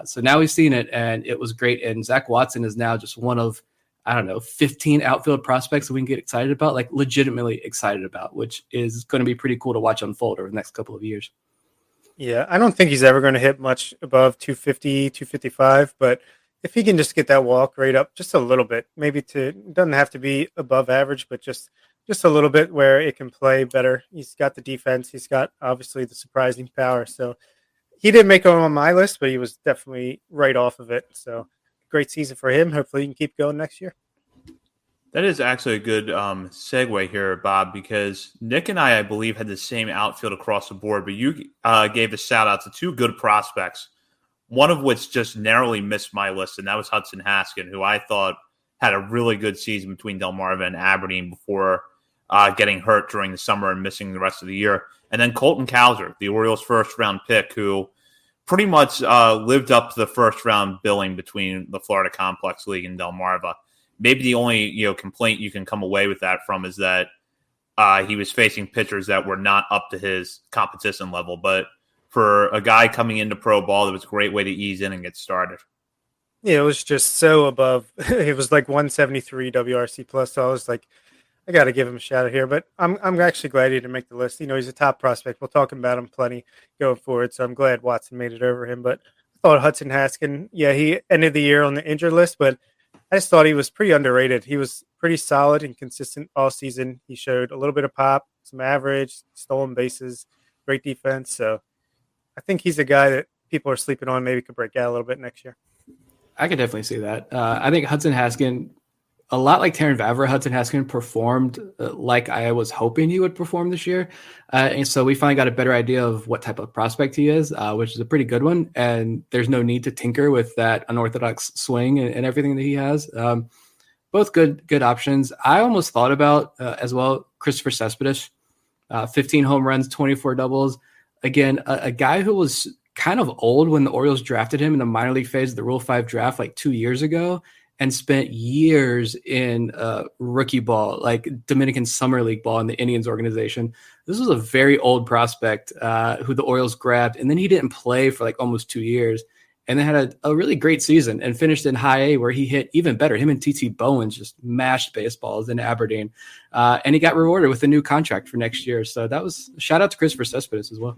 So now we've seen it and it was great. And Zach Watson is now just one of, 15 outfield prospects that we can get excited about, like legitimately excited about, which is going to be pretty cool to watch unfold over the next couple of years. Yeah, I don't think he's ever going to hit much above 250, 255, but if he can just get that walk rate up just a little bit, maybe doesn't have to be above average, but just a little bit where it can play better. He's got the defense. He's got obviously the surprising power. So he didn't make it on my list, but he was definitely right off of it. So great season for him. Hopefully he can keep going next year. That is actually a good segue here, Bob, because Nick and I believe, had the same outfield across the board, but you gave a shout-out to two good prospects, one of which just narrowly missed my list, and that was Hudson Haskin, who I thought had a really good season between Delmarva and Aberdeen before getting hurt during the summer and missing the rest of the year. And then Colton Cowser, the Orioles' first-round pick, who pretty much lived up to the first-round billing between the Florida Complex League and Delmarva. Maybe the only complaint you can come away with that from is that he was facing pitchers that were not up to his competition level. But for a guy coming into pro ball, it was a great way to ease in and get started. Yeah, it was just so above. It was like 173 WRC plus. So I was like, I got to give him a shout out here. But I'm actually glad he didn't make the list. He's a top prospect. We'll talk about him plenty going forward. So I'm glad Watson made it over him. But I thought Hudson Haskin, he ended the year on the injured list, but I just thought he was pretty underrated. He was pretty solid and consistent all season. He showed a little bit of pop, some average, stolen bases, great defense. So I think he's a guy that people are sleeping on, maybe could break out a little bit next year. I could definitely see that. I think Hudson Haskin, a lot like Terrin Vavra, Hudson Haskin performed like I was hoping he would perform this year. And so we finally got a better idea of what type of prospect he is, which is a pretty good one. And there's no need to tinker with that unorthodox swing and everything that he has. Both good options. I almost thought about as well, Christopher Cespedes, 15 home runs, 24 doubles. Again, a guy who was kind of old when the Orioles drafted him in the minor league phase of the Rule 5 draft like 2 years ago, and spent years in rookie ball, like Dominican Summer League ball in the Indians organization. This was a very old prospect who the Orioles grabbed, and then he didn't play for like almost 2 years, and then had a really great season and finished in high A where he hit even better. Him and T.T. Bowens just mashed baseballs in Aberdeen, and he got rewarded with a new contract for next year. So that was a shout out to Christopher Cespedes as well.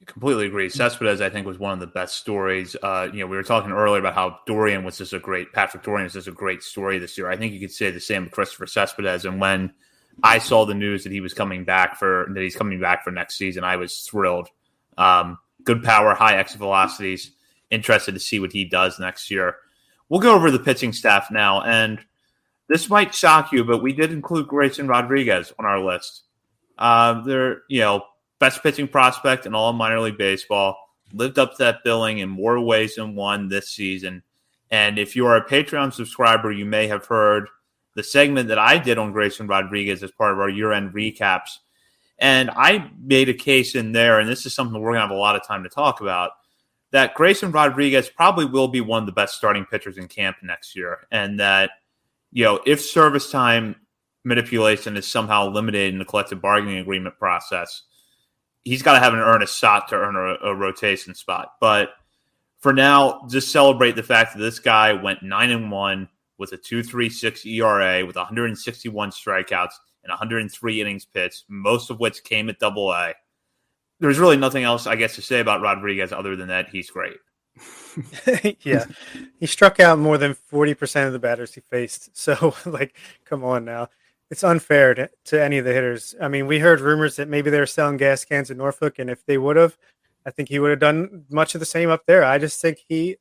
Completely agree. Cespedes, I think, was one of the best stories. We were talking earlier about how Patrick Dorian was just a great story this year. I think you could say the same of Christopher Cespedes. And when I saw the news that he's coming back for next season, I was thrilled. Good power, high exit velocities. Interested to see what he does next year. We'll go over the pitching staff now, and this might shock you, but we did include Grayson Rodriguez on our list. Best pitching prospect in all of minor league baseball, lived up to that billing in more ways than one this season. And if you are a Patreon subscriber, you may have heard the segment that I did on Grayson Rodriguez as part of our year-end recaps. And I made a case in there, and this is something we're going to have a lot of time to talk about, that Grayson Rodriguez probably will be one of the best starting pitchers in camp next year. And that, if service time manipulation is somehow eliminated in the collective bargaining agreement process, he's got to have an earnest shot to earn a rotation spot. But for now, just celebrate the fact that this guy went 9-1 with a 2.36 ERA with 161 strikeouts and 103 innings pitched, most of which came at AA. There's really nothing else, I guess, to say about Rodriguez other than that he's great. Yeah. He struck out more than 40% of the batters he faced. So, come on now. It's unfair to any of the hitters. I mean, we heard rumors that maybe they were selling gas cans in Norfolk, and if they would have, I think he would have done much of the same up there. I just think he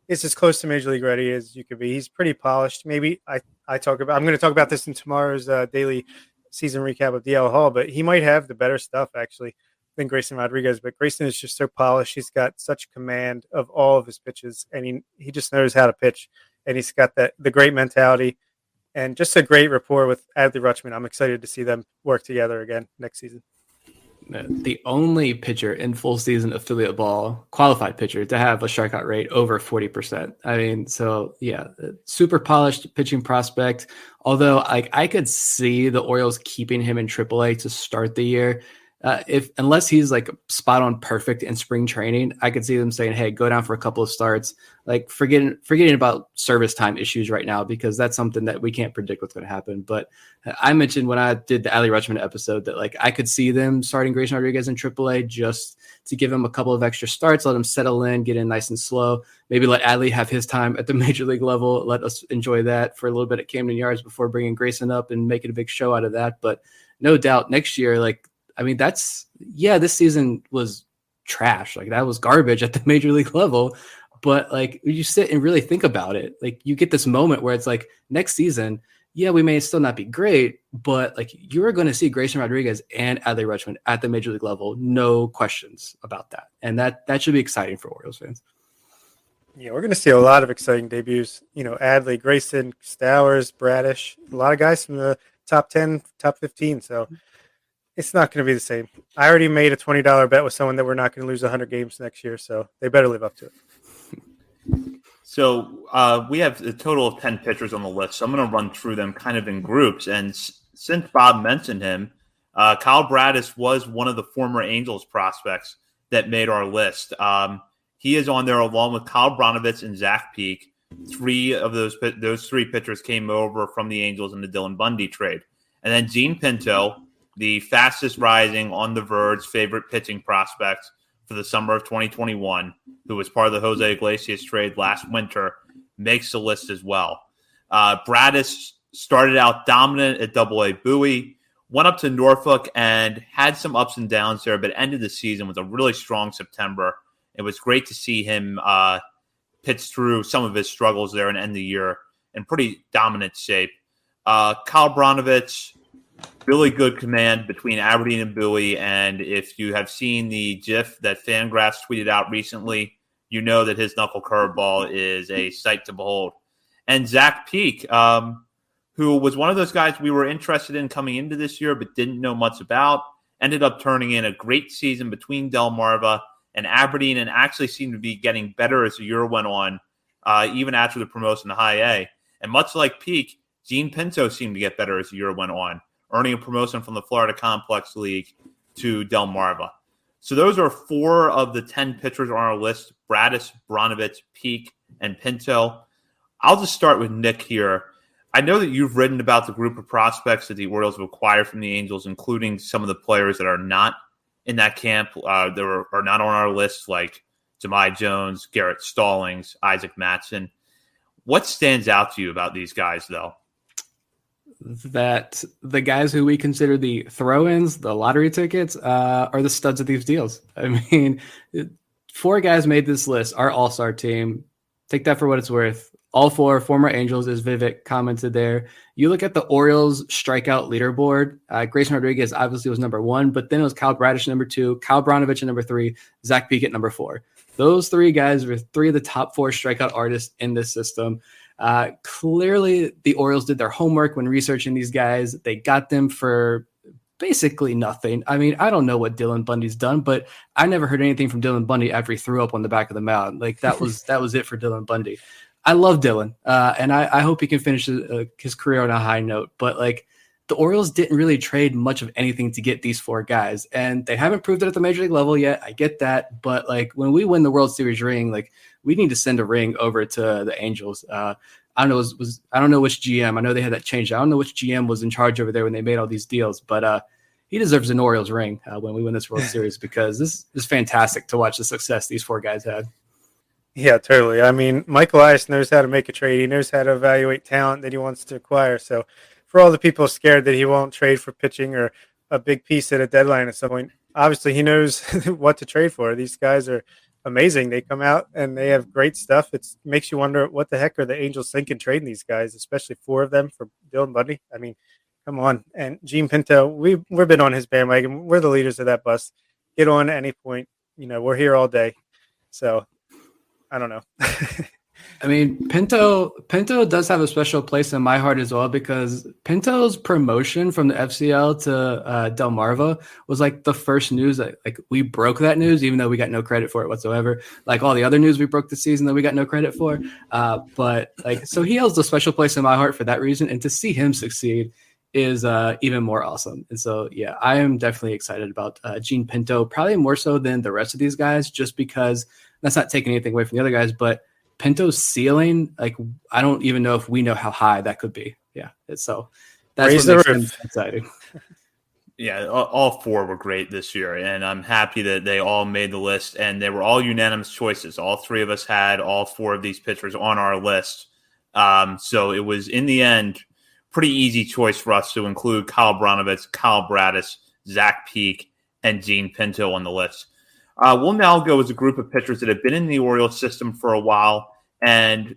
is as close to Major League ready as you could be. He's pretty polished. Maybe I'm going to talk about this in tomorrow's daily season recap of DL Hall, but he might have the better stuff, actually, than Grayson Rodriguez. But Grayson is just so polished. He's got such command of all of his pitches, and he just knows how to pitch, and he's got the great mentality. and just a great rapport with Adley Rutschman. I'm excited to see them work together again next season. The only pitcher in full season affiliate ball, qualified pitcher, to have a strikeout rate over 40%. I mean, so yeah, super polished pitching prospect. Although I could see the Orioles keeping him in AAA to start the year. Unless he's like spot on perfect in spring training, I could see them saying, hey, go down for a couple of starts, like forgetting about service time issues right now, because that's something that we can't predict what's going to happen. But I mentioned when I did the Adley Rutschman episode that like I could see them starting Grayson Rodriguez in AAA just to give him a couple of extra starts, let him settle in, get in nice and slow, maybe let Adley have his time at the major league level, let us enjoy that for a little bit at Camden Yards before bringing Grayson up and making a big show out of that. But no doubt next year, like, I mean, this season was trash. Like that was garbage at the major league level. But like you sit and really think about it, like you get this moment where it's like next season, yeah, we may still not be great, but like you're going to see Grayson Rodriguez and Adley Rutschman at the major league level. No questions about that. And that should be exciting for Orioles fans. Yeah, we're going to see a lot of exciting debuts. You know, Adley, Grayson, Stowers, Bradish, a lot of guys from the top 10, top 15. So it's not going to be the same. I already made a $20 bet with someone that we're not going to lose 100 games next year, so they better live up to it. So we have a total of 10 pitchers on the list, so I'm going to run through them kind of in groups. And since Bob mentioned him, Kyle Bradish was one of the former Angels prospects that made our list. He is on there along with Kyle Bronovich and Zach Peak. Three of those three pitchers came over from the Angels in the Dylan Bundy trade. And then Gene Pinto, the fastest rising on the Verge favorite pitching prospect for the summer of 2021, who was part of the Jose Iglesias trade last winter, makes the list as well. Bradish started out dominant at AA Bowie, went up to Norfolk and had some ups and downs there, but ended the season with a really strong September. It was great to see him pitch through some of his struggles there and end the year in pretty dominant shape. Kyle Bronovich, really good command between Aberdeen and Bowie, and if you have seen the GIF that Fangraphs tweeted out recently, you know that his knuckle curveball is a sight to behold. And Zach Peak, who was one of those guys we were interested in coming into this year but didn't know much about, ended up turning in a great season between Delmarva and Aberdeen and actually seemed to be getting better as the year went on, even after the promotion to High A. And much like Peak, Gene Pinto seemed to get better as the year went on, earning a promotion from the Florida Complex League to Delmarva. So those are 4 of the 10 pitchers on our list: Bradish, Bronovich, Peak, and Pinto. I'll just start with Nick here. I know that you've written about the group of prospects that the Orioles have acquired from the Angels, including some of the players that are not in that camp, that are not on our list, like Jahmai Jones, Garrett Stallings, Isaac Mattson. What stands out to you about these guys, though? That the guys who we consider the throw-ins, the lottery tickets, are the studs of these deals. I mean, 4 guys made this list, our all-star team. Take that for what it's worth. All 4 former Angels, as Vivek commented there. You look at the Orioles strikeout leaderboard. Grayson Rodriguez obviously was number 1, but then it was Kyle Bradish number 2, Kyle Bronovich at number 3, Zach Peak at number 4. Those 3 guys were 3 of the top 4 strikeout artists in this system. Clearly, the Orioles did their homework when researching these guys. They got them for basically nothing. I mean, I don't know what Dylan Bundy's done, but I never heard anything from Dylan Bundy after he threw up on the back of the mound. Like that was it for Dylan Bundy. I love Dylan, and I hope he can finish his career on a high note. But like the Orioles didn't really trade much of anything to get these 4 guys, and they haven't proved it at the major league level yet. I get that, but like when we win the World Series ring, like we need to send a ring over to the Angels. I don't know. I don't know which GM. I know they had that changed. I don't know which GM was in charge over there when they made all these deals, but he deserves an Orioles ring when we win this World Series, because this is fantastic to watch the success these 4 guys had. Yeah, totally. I mean, Mike Elias knows how to make a trade. He knows how to evaluate talent that he wants to acquire. So for all the people scared that he won't trade for pitching or a big piece at a deadline at some point, obviously he knows what to trade for. These guys are amazing. They come out and they have great stuff. It makes you wonder what the heck are the Angels thinking trading these guys, especially 4 of them for Dylan Bundy. I mean, come on. And Gene Pinto, we've been on his bandwagon. We're the leaders of that bus. Get on at any point. You know, we're here all day. So I don't know. I mean, Pinto does have a special place in my heart as well, because Pinto's promotion from the FCL to Delmarva was like the first news that like we broke that news, even though we got no credit for it whatsoever. Like all the other news we broke this season that we got no credit for. But like, so he holds a special place in my heart for that reason. And to see him succeed is even more awesome. And so, yeah, I am definitely excited about Gene Pinto, probably more so than the rest of these guys, just because that's not taking anything away from the other guys, but Pinto's ceiling, like, I don't even know if we know how high that could be. Yeah. So that's what makes him exciting. Yeah, all four were great this year, and I'm happy that they all made the list, and they were all unanimous choices. All three of us had all four of these pitchers on our list. So it was, in the end, pretty easy choice for us to include Kyle Bronovitz, Kyle Bratis, Zach Peak, and Gene Pinto on the list. We'll now go as a group of pitchers that have been in the Orioles system for a while and,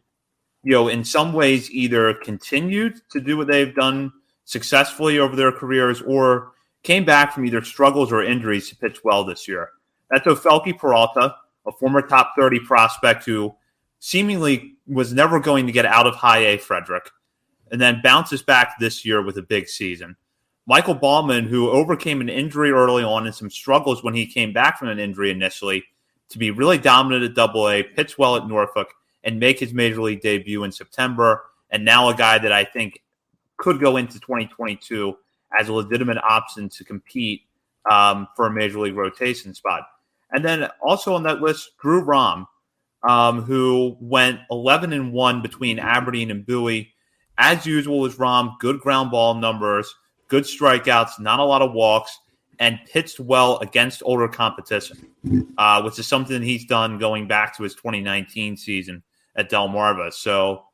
in some ways either continued to do what they've done successfully over their careers or came back from either struggles or injuries to pitch well this year. That's Ofelky Peralta, a former top 30 prospect who seemingly was never going to get out of high A Frederick, and then bounces back this year with a big season. Michael Ballman, who overcame an injury early on and some struggles when he came back from an injury initially, to be really dominant at Double-A, pitch well at Norfolk, and make his major league debut in September, and now a guy that I think could go into 2022 as a legitimate option to compete for a major league rotation spot. And then also on that list, Drew Rom, who went 11-1 between Aberdeen and Bowie. As usual with Rom, good ground ball numbers, good strikeouts, not a lot of walks, and pitched well against older competition, which is something he's done going back to his 2019 season at Delmarva. So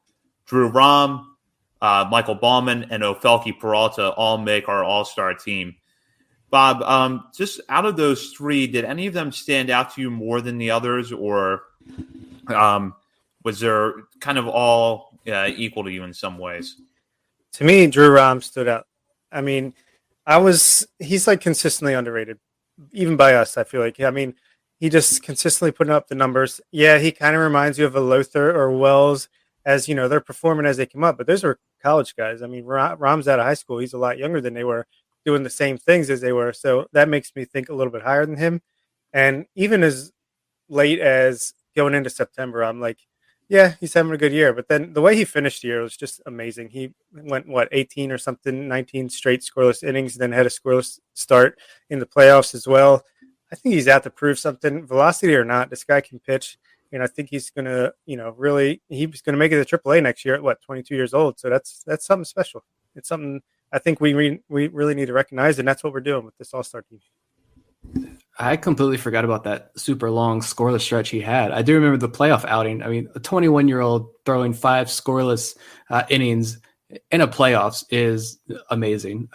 Drew Rom, Michael Ballman, and Ofelky Peralta all make our all-star team. Bob, just out of those three, did any of them stand out to you more than the others, or was there kind of all equal to you in some ways? To me, Drew Rom stood out. I mean, he's like consistently underrated, even by us, I feel like. I mean, he just consistently putting up the numbers. Yeah, he kind of reminds you of a Lothar or Wells, as they're performing as they come up, but those are college guys. I mean, Rom's out of high school. He's a lot younger than they were, doing the same things as they were. So that makes me think a little bit higher than him. And even as late as going into September, I'm like, yeah, he's having a good year. But then the way he finished the year was just amazing. He went, 18 or something, 19 straight scoreless innings, then had a scoreless start in the playoffs as well. I think he's out to prove something, velocity or not. This guy can pitch. And I think he's going to, really, he's going to make it to AAA next year at 22 years old. So that's something special. It's something I think we really need to recognize, and that's what we're doing with this all-star team. I completely forgot about that super long scoreless stretch he had. I do remember the playoff outing. I mean, a 21-year-old throwing 5 scoreless innings in a playoffs is amazing.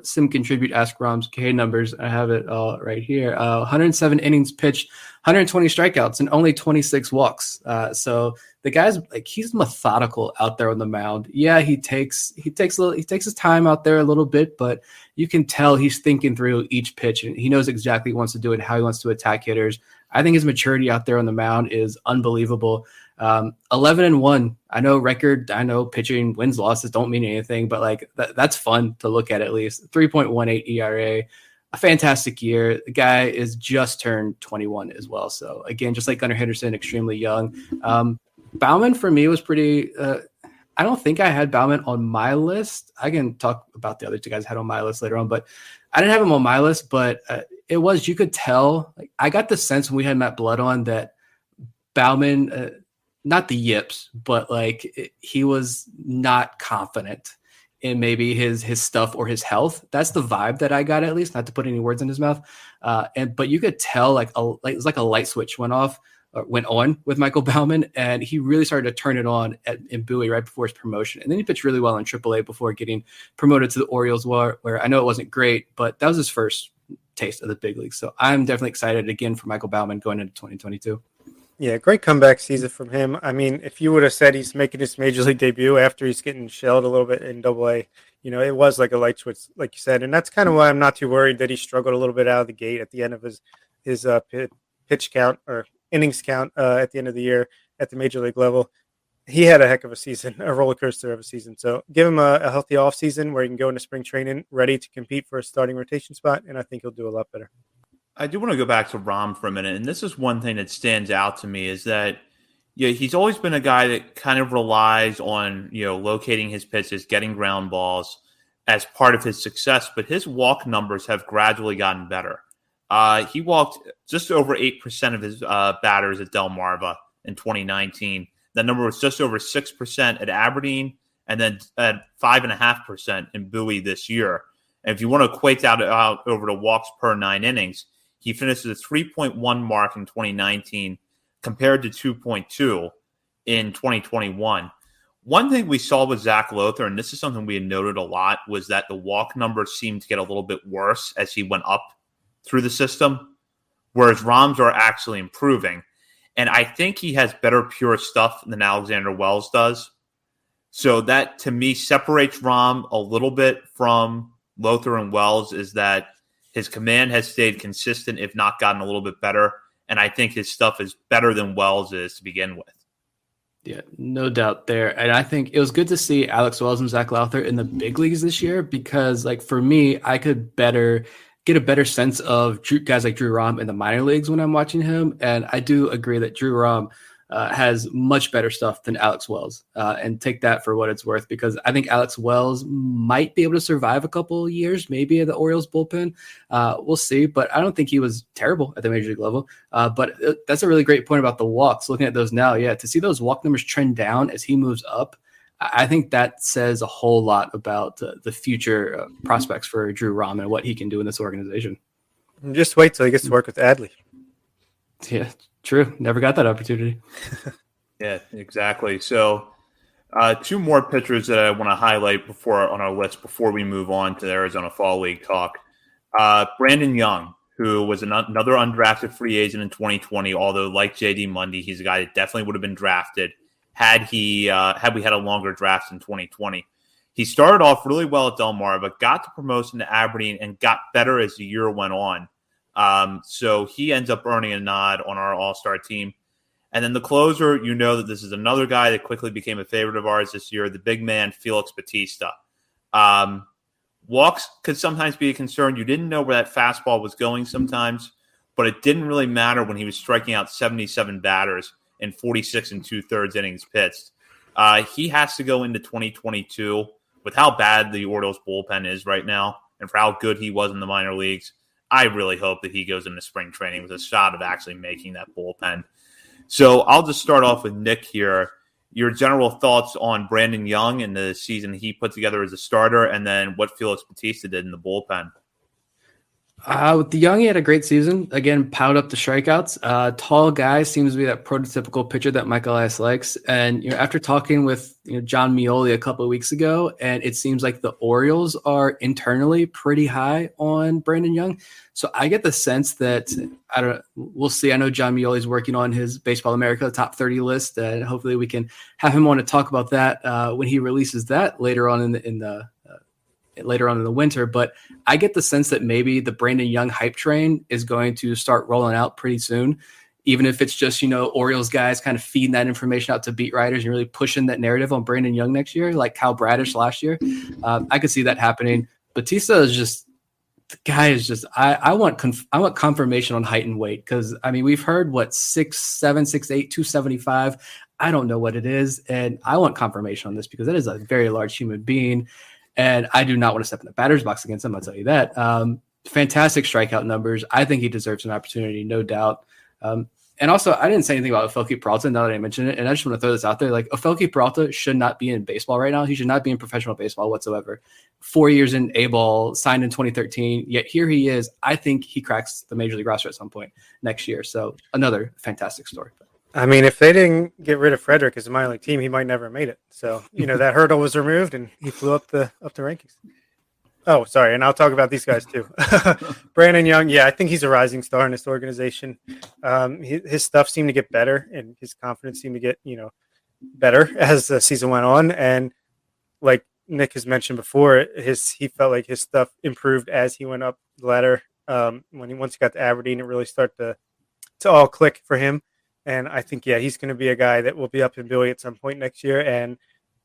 Sim Contribute Ask Rom's K numbers. I have it all right here. 107 innings pitched, 120 strikeouts, and only 26 walks. So the guy's he's methodical out there on the mound. Yeah, he takes his time out there a little bit, but you can tell he's thinking through each pitch and he knows exactly what he wants to do and how he wants to attack hitters. I think his maturity out there on the mound is unbelievable. 11-1. I know pitching wins, losses don't mean anything, but that's fun to look at least. 3.18 ERA, a fantastic year. The guy is just turned 21 as well. So again, just like Gunnar Henderson, extremely young. Bauman for me was pretty, I don't think I had Bauman on my list. I can talk about the other two guys I had on my list later on, but I didn't have him on my list, but you could tell, I got the sense when we had Matt Blood on that Bauman, not the yips, but he was not confident in maybe his stuff or his health. That's the vibe that I got, at least, not to put any words in his mouth. But you could tell it was like a light switch went on with Michael Bauman, and he really started to turn it on in Bowie right before his promotion. And then he pitched really well in AAA before getting promoted to the Orioles, where I know it wasn't great, but that was his first taste of the big leagues. So I'm definitely excited again for Michael Bauman going into 2022. Yeah, great comeback season from him. I mean, if you would have said he's making his major league debut after he's getting shelled a little bit in Double-A, it was like a light switch, like you said. And that's kind of why I'm not too worried that he struggled a little bit out of the gate at the end of his pitch count or innings count at the end of the year at the major league level. he had a heck of a season, a roller coaster of a season. So give him a healthy off season where he can go into spring training ready to compete for a starting rotation spot, and I think he'll do a lot better. I do want to go back to Rom for a minute, and this is one thing that stands out to me is that he's always been a guy that kind of relies on locating his pitches, getting ground balls as part of his success, but his walk numbers have gradually gotten better. He walked just over 8% of his batters at Delmarva in 2019. That number was just over 6% at Aberdeen, and then at 5.5% in Bowie this year. And if you want to equate that out over to walks per 9 innings, he finished at a 3.1 mark in 2019 compared to 2.2 in 2021. One thing we saw with Zach Lothar, and this is something we had noted a lot, was that the walk numbers seemed to get a little bit worse as he went up through the system, whereas Rom's are actually improving. And I think he has better pure stuff than Alexander Wells does. So that, to me, separates Rom a little bit from Lothar and Wells, is that his command has stayed consistent, if not gotten a little bit better. And I think his stuff is better than Wells is to begin with. Yeah, no doubt there. And I think it was good to see Alex Wells and Zach Lothar in the big leagues this year because, for me, I could get a better sense of guys like Drew Rom in the minor leagues when I'm watching him. And I do agree that Drew Rom has much better stuff than Alex Wells, and take that for what it's worth, because I think Alex Wells might be able to survive a couple of years, maybe at the Orioles bullpen. We'll see, but I don't think he was terrible at the major league level. But that's a really great point about the walks. Looking at those now, to see those walk numbers trend down as he moves up, I think that says a whole lot about the future prospects for Drew Rom and what he can do in this organization. Just wait till he gets to work with Adley. Yeah, true. Never got that opportunity. Yeah, exactly. So 2 more pitchers that I want to highlight on our list before we move on to the Arizona Fall League talk. Brandon Young, who was another undrafted free agent in 2020, although like J.D. Mundy, he's a guy that definitely would have been drafted had we had a longer draft in 2020. He started off really well at Delmarva, got the promotion to Aberdeen, and got better as the year went on. So he ends up earning a nod on our all-star team. And then the closer, that this is another guy that quickly became a favorite of ours this year, the big man, Felix Bautista. Walks could sometimes be a concern. You didn't know where that fastball was going sometimes, but it didn't really matter when he was striking out 77 batters in 46 2/3 innings pitched. He has to go into 2022 with how bad the Orioles bullpen is right now and for how good he was in the minor leagues. I really hope that he goes into spring training with a shot of actually making that bullpen. So I'll just start off with Nick here. Your general thoughts on Brandon Young and the season he put together as a starter, and then what Felix Bautista did in the bullpen. With the Young, he had a great season. Again, piled up the strikeouts. Tall guy, seems to be that prototypical pitcher that Michael Elias likes. And after talking with John Mioli a couple of weeks ago, and it seems like the Orioles are internally pretty high on Brandon Young. So I get the sense that we'll see. I know John Mioli is working on his Baseball America top 30 list, and hopefully we can have him on to talk about that when he releases that later on in the winter. But I get the sense that maybe the Brandon Young hype train is going to start rolling out pretty soon, even if it's just, Orioles guys kind of feeding that information out to beat writers and really pushing that narrative on Brandon Young next year, like Kyle Bradish last year. I could see that happening. Bautista is just, the guy is just, I want confirmation on height and weight. Cause we've heard 6'7", 6'8", 275. I don't know what it is. And I want confirmation on this because that is a very large human being. And I do not want to step in the batter's box against him. I'll tell you that. Fantastic strikeout numbers. I think he deserves an opportunity, no doubt. And also, I didn't say anything about Ofelky Peralta now that I mentioned it. And I just want to throw this out there. Ofelky Peralta should not be in baseball right now. He should not be in professional baseball whatsoever. 4 years in A-ball, signed in 2013. Yet here he is. I think he cracks the major league roster at some point next year. So another fantastic story. If they didn't get rid of Frederick as a minor league team, he might never have made it. So, that hurdle was removed and he flew up the rankings. Oh, sorry. And I'll talk about these guys too. Brandon Young. Yeah, I think he's a rising star in this organization. His stuff seemed to get better and his confidence seemed to get, better as the season went on. And like Nick has mentioned before, he felt like his stuff improved as he went up the ladder. Once he got to Aberdeen, it really started to all click for him. And I think, he's going to be a guy that will be up in Bowie at some point next year, and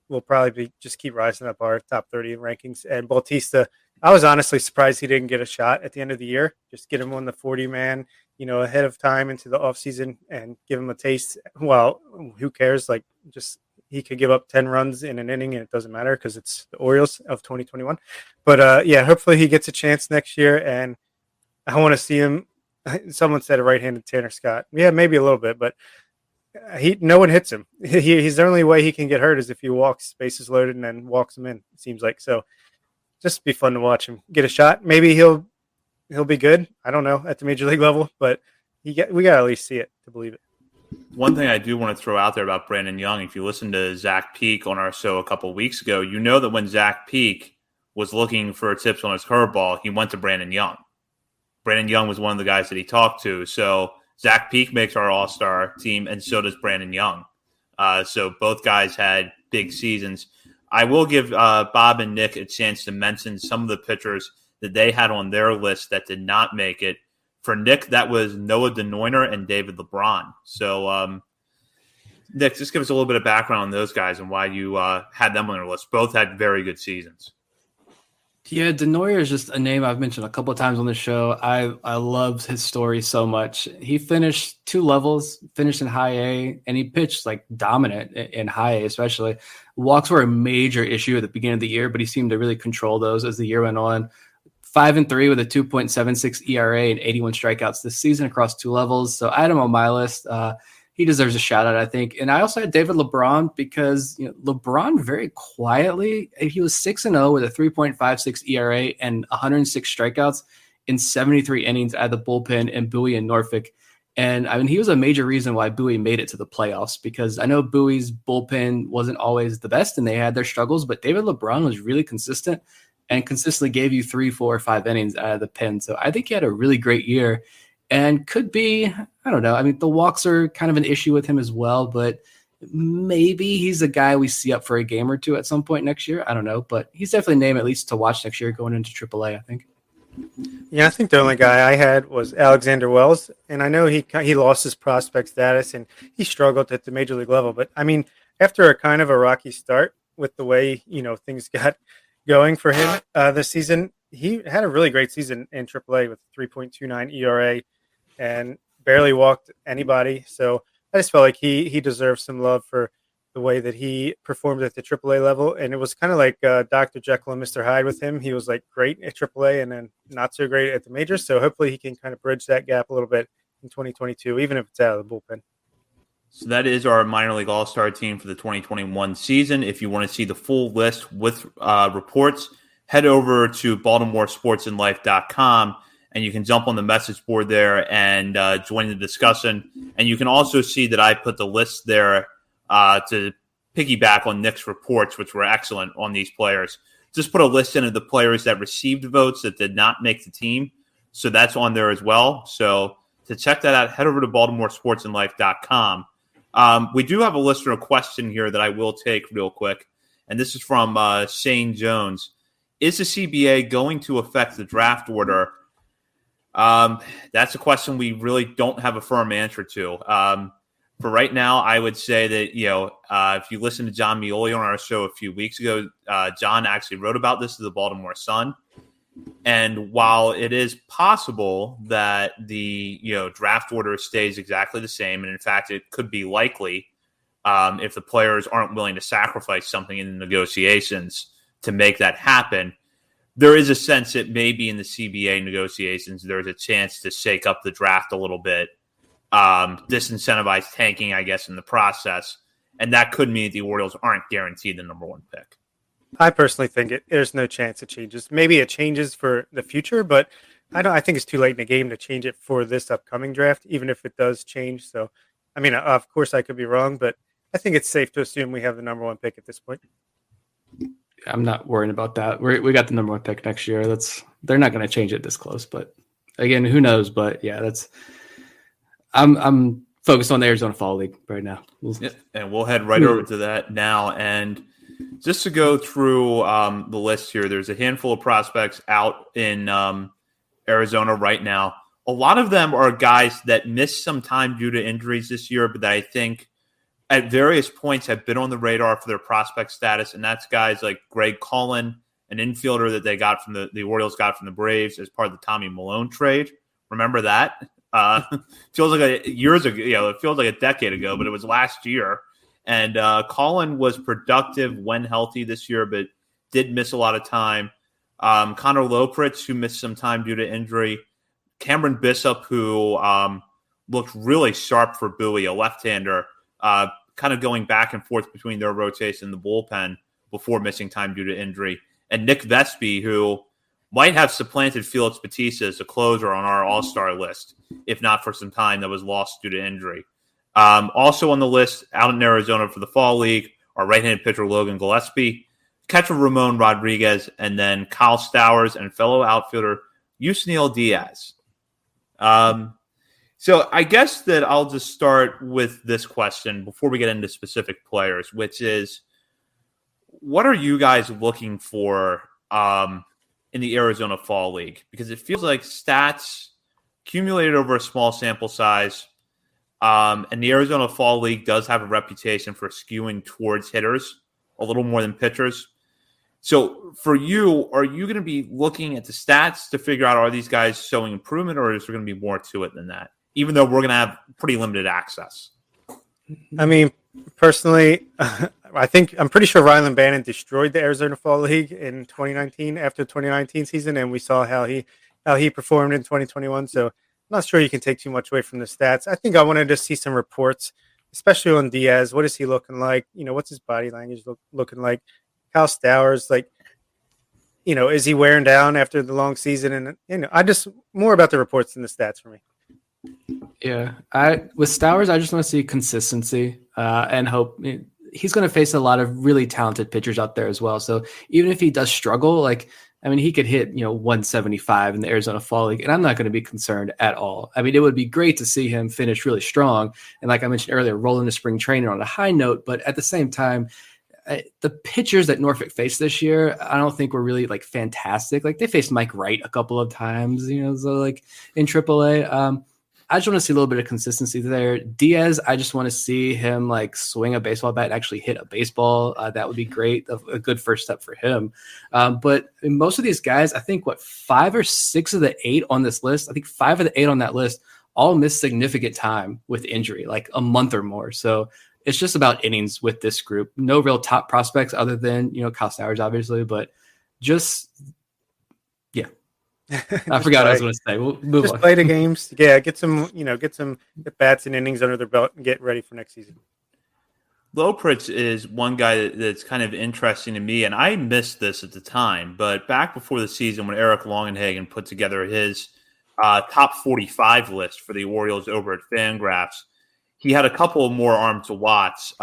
will probably just keep rising up our top 30 rankings. And Bautista, I was honestly surprised he didn't get a shot at the end of the year. Just get him on the 40-man, ahead of time into the offseason and give him a taste. Well, who cares? Like, just he could give up 10 runs in an inning, and it doesn't matter because it's the Orioles of 2021. But, hopefully he gets a chance next year, and I want to see him. Someone said a right-handed Tanner Scott. Yeah, maybe a little bit, but no one hits him. He's the only way he can get hurt is if he walks, bases loaded, and then walks him in, it seems like. So just be fun to watch him get a shot. Maybe he'll be good. I don't know, at the major league level, but we got to at least see it to believe it. One thing I do want to throw out there about Brandon Young, if you listen to Zach Peak on our show a couple of weeks ago, you know that when Zach Peak was looking for tips on his curveball, he went to Brandon Young. Brandon Young was one of the guys that he talked to. So Zach Peak makes our all-star team, and so does Brandon Young. So both guys had big seasons. I will give Bob and Nick a chance to mention some of the pitchers that they had on their list that did not make it. For Nick, that was Noah DeNoyner and David LeBron. So, Nick, just give us a little bit of background on those guys and why you had them on your list. Both had very good seasons. Yeah, DeNoyer is just a name I've mentioned a couple of times on the show. I loved his story so much. He finished 2 levels, finished in high A, and he pitched like dominant in high A especially. Walks were a major issue at the beginning of the year, but he seemed to really control those as the year went on. 5-3 with a 2.76 ERA and 81 strikeouts this season across 2 levels. So I had him on my list. He deserves a shout out, I think. And I also had David LeBron because LeBron very quietly, he was 6-0 with a 3.56 ERA and 106 strikeouts in 73 innings out of the bullpen in Bowie and Norfolk. And I mean, he was a major reason why Bowie made it to the playoffs, because I know Bowie's bullpen wasn't always the best and they had their struggles, but David LeBron was really consistent and consistently gave you 3, 4, 5 innings out of the pen. So I think he had a really great year. And could be, I don't know. I mean, the walks are kind of an issue with him as well, but maybe he's a guy we see up for a game or two at some point next year. I don't know, but he's definitely a name at least to watch next year going into AAA, I think. Yeah, I think the only guy I had was Alexander Wells, and I know he lost his prospect status and he struggled at the major league level. But I mean, after a kind of a rocky start with the way things got going for him this season, he had a really great season in AAA with 3.29 ERA. And barely walked anybody. So I just felt like he deserves some love for the way that he performed at the AAA level. And it was kind of like Dr. Jekyll and Mr. Hyde with him. He was like great at AAA and then not so great at the majors. So hopefully he can kind of bridge that gap a little bit in 2022, even if it's out of the bullpen. So that is our minor league all-star team for the 2021 season. If you want to see the full list with reports, head over to BaltimoreSportsAndLife.com. And you can jump on the message board there and join the discussion. And you can also see that I put the list there to piggyback on Nick's reports, which were excellent on these players. Just put a list in of the players that received votes that did not make the team. So that's on there as well. So to check that out, head over to BaltimoreSportsAndLife.com. We do have a listener question here that I will take real quick. And this is from Shane Jones. Is the CBA going to affect the draft order? That's a question we really don't have a firm answer to. For right now, I would say that, if you listen to John Mioli on our show a few weeks ago, John actually wrote about this to the Baltimore Sun. And while it is possible that the, draft order stays exactly the same, and in fact, it could be likely if the players aren't willing to sacrifice something in the negotiations to make that happen, there is a sense that maybe in the CBA negotiations, there's a chance to shake up the draft a little bit, disincentivize tanking, I guess, in the process. And that could mean the Orioles aren't guaranteed the number 1 pick. I personally think there's no chance it changes. Maybe it changes for the future, but I think it's too late in the game to change it for this upcoming draft, even if it does change. So, I mean, of course I could be wrong, but I think it's safe to assume we have the number 1 pick at this point. I'm not worrying about that. We got the number 1 pick next year. They're not going to change it this close, but again, who knows? But yeah, I'm focused on the Arizona Fall League right now. And we'll head right over to that now. And just to go through the list here, there's a handful of prospects out in Arizona right now. a lot of them are guys that missed some time due to injuries this year, but that I think at various points have been on the radar for their prospect status, and that's guys like Greg Cullen, an infielder that they got from the Orioles got from the Braves as part of the Tommy Malone trade. Remember that? Feels like years ago. It feels like a decade ago, but it was last year. And Cullen was productive when healthy this year, but did miss a lot of time. Connor Lopritz, who missed some time due to injury. Cameron Bishop, who looked really sharp for Bowie, a left-hander, kind of going back and forth between their rotation and the bullpen before missing time due to injury. And Nick Vespi, who might have supplanted Felix Bautista as a closer on our all-star list, if not for some time that was lost due to injury. Also on the list, out in Arizona for the Fall League, our right-handed pitcher Logan Gillespie, catcher Ramon Rodriguez, and then Kyle Stowers and fellow outfielder Yusniel Diaz. So I guess that I'll just start with this question before we get into specific players, which is, what are you guys looking for in the Arizona Fall League? Because it feels like stats accumulated over a small sample size, and the Arizona Fall League does have a reputation for skewing towards hitters a little more than pitchers. So for you, are you going to be looking at the stats to figure out, are these guys showing improvement, or is there going to be more to it than that, even though we're going to have pretty limited access? I mean, personally, I'm pretty sure Rylan Bannon destroyed the Arizona Fall League in 2019 after the 2019 season, and we saw how he performed in 2021. So I'm not sure you can take too much away from the stats. I think I wanted to see some reports, especially on Diaz. What is he looking like? What's his body language looking like? Kyle Stowers, is he wearing down after the long season? And I just more about the reports than the stats for me. Yeah, with Stowers, I just want to see consistency and hope. He's going to face a lot of really talented pitchers out there as well. So even if he does struggle, he could hit 175 in the Arizona Fall League, and I'm not going to be concerned at all. I mean, it would be great to see him finish really strong, and like I mentioned earlier, roll into spring training on a high note. But at the same time, the pitchers that Norfolk faced this year, I don't think were really fantastic. They faced Mike Wright a couple of times, in AAA. I just want to see a little bit of consistency there. Diaz, I just want to see him swing a baseball bat and actually hit a baseball. That would be great. A good first step for him. But in most of these guys, I think 5 or 6 of the 8 on this list, I think 5 of the 8 on that list all missed significant time with injury, a month or more. So it's just about innings with this group. No real top prospects other than, Kyle Stowers, obviously, but just, yeah. I forgot what I was going to say. We'll move on. Play the games. Yeah, get some at-bats and innings under their belt and get ready for next season. Lopritz is one guy that's kind of interesting to me, and I missed this at the time, but back before the season when Eric Longenhagen put together his top 45 list for the Orioles over at Fangraphs, he had a couple more arms to Watts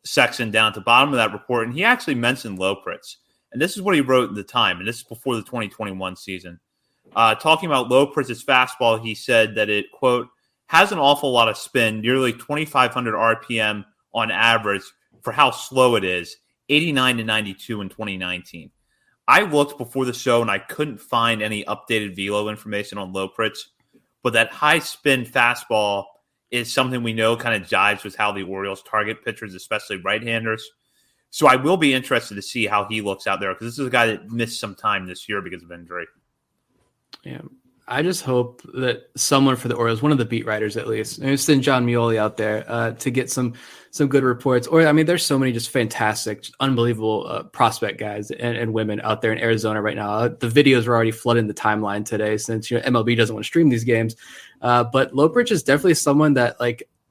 section down at the bottom of that report, and he actually mentioned Lopritz. And this is what he wrote at the time, and this is before the 2021 season. Talking about Lopritz's fastball, he said that it, quote, has an awful lot of spin, nearly 2,500 RPM on average for how slow it is, 89 to 92 in 2019. I looked before the show, and I couldn't find any updated velo information on Lopritz, but that high-spin fastball is something we know kind of jives with how the Orioles target pitchers, especially right-handers. So I will be interested to see how he looks out there, because this is a guy that missed some time this year because of injury. Yeah, I just hope that someone for the Orioles, one of the beat writers at least, send John Mioli out there to get some good reports. Or, there's so many just fantastic, just unbelievable prospect guys and women out there in Arizona right now. The videos are already flooding the timeline today since MLB doesn't want to stream these games. But Lopritz is definitely someone that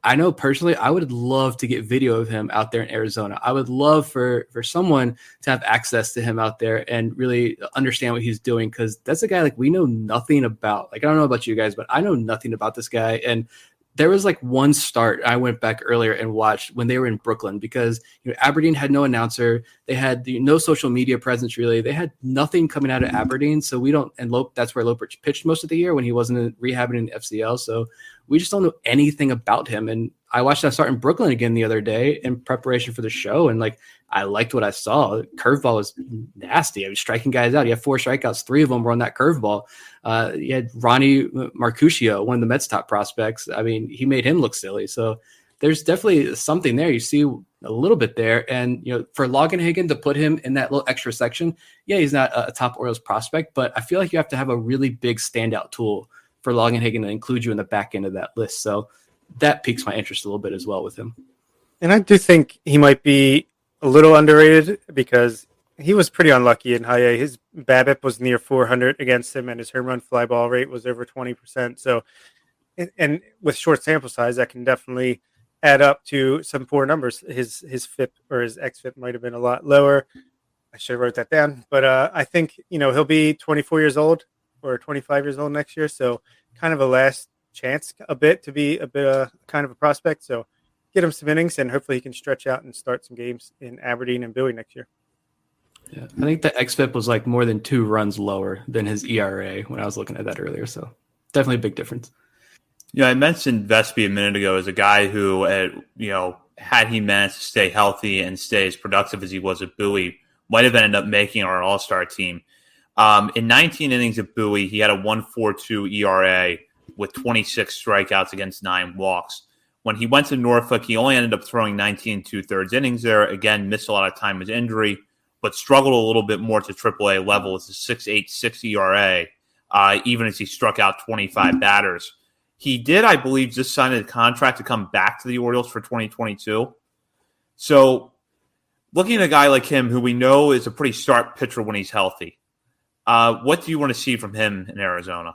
I know personally, I would love to get video of him out there in Arizona. I would love for someone to have access to him out there and really understand what he's doing, because that's a guy we know nothing about. I don't know about you guys, but I know nothing about this guy. And there was one start I went back earlier and watched when they were in Brooklyn, because Aberdeen had no announcer. They had no social media presence, really. They had nothing coming out of Aberdeen. So that's where Lopritz pitched most of the year when he wasn't rehabbing in the FCL. So we just don't know anything about him. And I watched that start in Brooklyn again the other day in preparation for the show, and like I liked what I saw. Curveball was nasty. I was striking guys out. He had 4 strikeouts, 3 of them were on that curveball. You had Ronnie Marcuccio, one of the Mets' top prospects. I mean, he made him look silly. So there's definitely something there. You see a little bit there. And, you know, for Longenhagen to put him in that little extra section, yeah, he's not a top Orioles prospect, but I feel like you have to have a really big standout tool for Longenhagen to include you in the back end of that list. So that piques my interest a little bit as well with him. And I do think he might be a little underrated because he was pretty unlucky in high A. His BABIP was near 400 against him, and his home run fly ball rate was over 20%. So, and with short sample size, that can definitely add up to some poor numbers. His FIP or his xFIP might have been a lot lower. I should have wrote that down. But I think, you know, he'll be 24 years old or 25 years old next year. So kind of a last chance a bit to be a bit kind of a prospect. So get him some innings, and hopefully he can stretch out and start some games in Aberdeen and Bowie next year. Yeah, I think the xFIP was like more than 2 runs lower than his ERA when I was looking at that earlier. So definitely a big difference. Yeah, I mentioned Vespi a minute ago as a guy who, you know, had he managed to stay healthy and stay as productive as he was at Bowie, might have ended up making our All-Star team. In 19 innings at Bowie, he had a 1.42 ERA with 26 strikeouts against 9 walks. When he went to Norfolk, he only ended up throwing 19 2/3 innings there. Again, missed a lot of time with injury, but struggled a little bit more to AAA level with a 6.86 ERA, even as he struck out 25 batters. He did, I believe, just sign a contract to come back to the Orioles for 2022. So looking at a guy like him, who we know is a pretty sharp pitcher when he's healthy, what do you want to see from him in Arizona?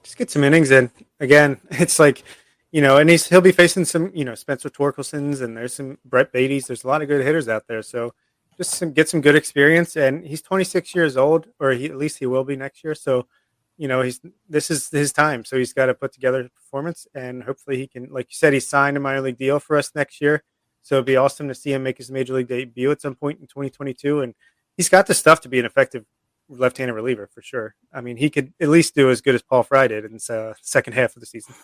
Just get some innings in. Again, it's like, you know, and he'll be facing some, you know, Spencer Torkelsons, and there's some Brett Beatty's. There's a lot of good hitters out there. So just get some good experience. And he's 26 years old, or at least he will be next year. So, you know, this is his time. So he's got to put together a performance, and hopefully he can, like you said, he signed a minor league deal for us next year. So it'd be awesome to see him make his major league debut at some point in 2022. And he's got the stuff to be an effective left-handed reliever for sure. I mean, he could at least do as good as Paul Fry did in the second half of the season.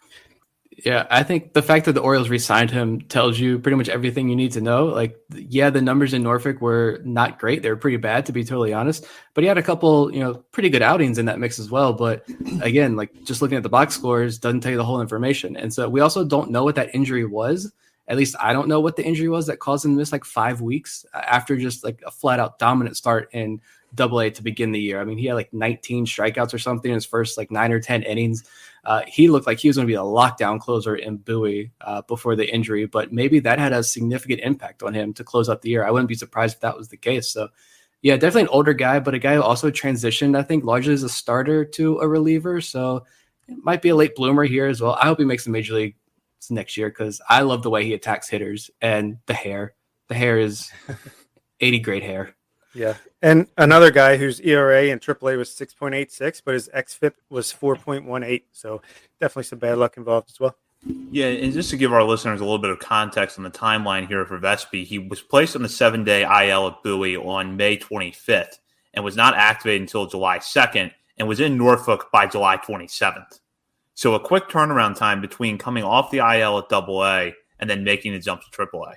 Yeah, I think the fact that the Orioles re-signed him tells you pretty much everything you need to know. Like, yeah, the numbers in Norfolk were not great. They were pretty bad, to be totally honest. But he had a couple, you know, pretty good outings in that mix as well. But again, like just looking at the box scores doesn't tell you the whole information. And so we also don't know what that injury was. At least I don't know what the injury was that caused him to miss like 5 weeks after just like a flat out dominant start in Double-A to begin the year. I mean, he had like 19 strikeouts or something in his first like 9 or 10 innings. He looked like he was going to be a lockdown closer in Bowie before the injury, but maybe that had a significant impact on him to close out the year. I wouldn't be surprised if that was the case. So, yeah, definitely an older guy, but a guy who also transitioned, I think, largely as a starter to a reliever. So it might be a late bloomer here as well. I hope he makes the major league next year because I love the way he attacks hitters and the hair. The hair is 80 great hair. Yeah. And another guy whose ERA in AAA was 6.86, but his xFIP was 4.18. So definitely some bad luck involved as well. Yeah, and just to give our listeners a little bit of context on the timeline here for Vespi, he was placed on the 7-day IL at Bowie on May 25th and was not activated until July 2nd and was in Norfolk by July 27th. So a quick turnaround time between coming off the IL at AA and then making the jump to AAA.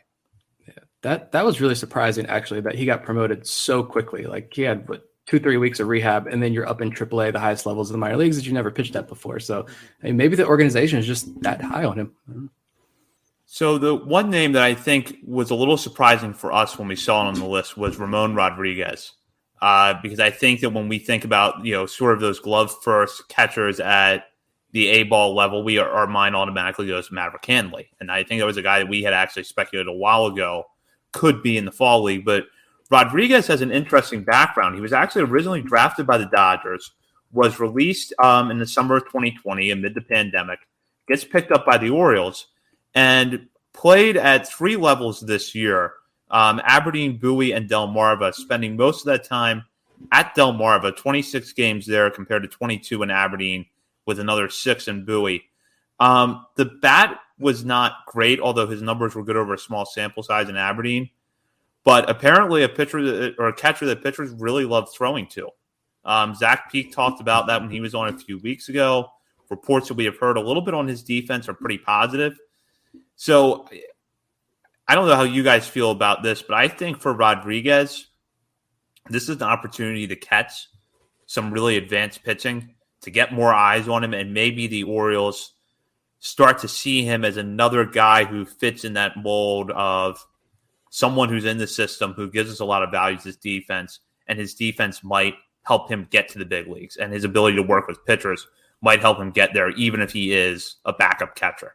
That was really surprising, actually, that he got promoted so quickly. Like he had 2-3 weeks of rehab, and then you're up in AAA, the highest levels of the minor leagues that you never pitched at before. So I mean, maybe the organization is just that high on him. So the one name that I think was a little surprising for us when we saw it on the list was Ramon Rodriguez, because I think that when we think about, you know, sort of those glove first catchers at the A-ball level, our mind automatically goes to Maverick Hanley, and I think that was a guy that we had actually speculated a while ago could be in the fall league. But Rodriguez has an interesting background. He was actually originally drafted by the Dodgers, was released in the summer of 2020 amid the pandemic, gets picked up by the Orioles, and played at 3 levels this year, Aberdeen, Bowie, and Delmarva, spending most of that time at Delmarva, 26 games there compared to 22 in Aberdeen, with another 6 in Bowie. The bat was not great, although his numbers were good over a small sample size in Aberdeen. But apparently a catcher that pitchers really love throwing to. Zach Peak talked about that when he was on a few weeks ago, reports that we have heard a little bit on his defense are pretty positive. So I don't know how you guys feel about this, but I think for Rodriguez, this is an opportunity to catch some really advanced pitching, to get more eyes on him, and maybe the Orioles start to see him as another guy who fits in that mold of someone who's in the system, who gives us a lot of value to his defense, and his defense might help him get to the big leagues, and his ability to work with pitchers might help him get there, even if he is a backup catcher.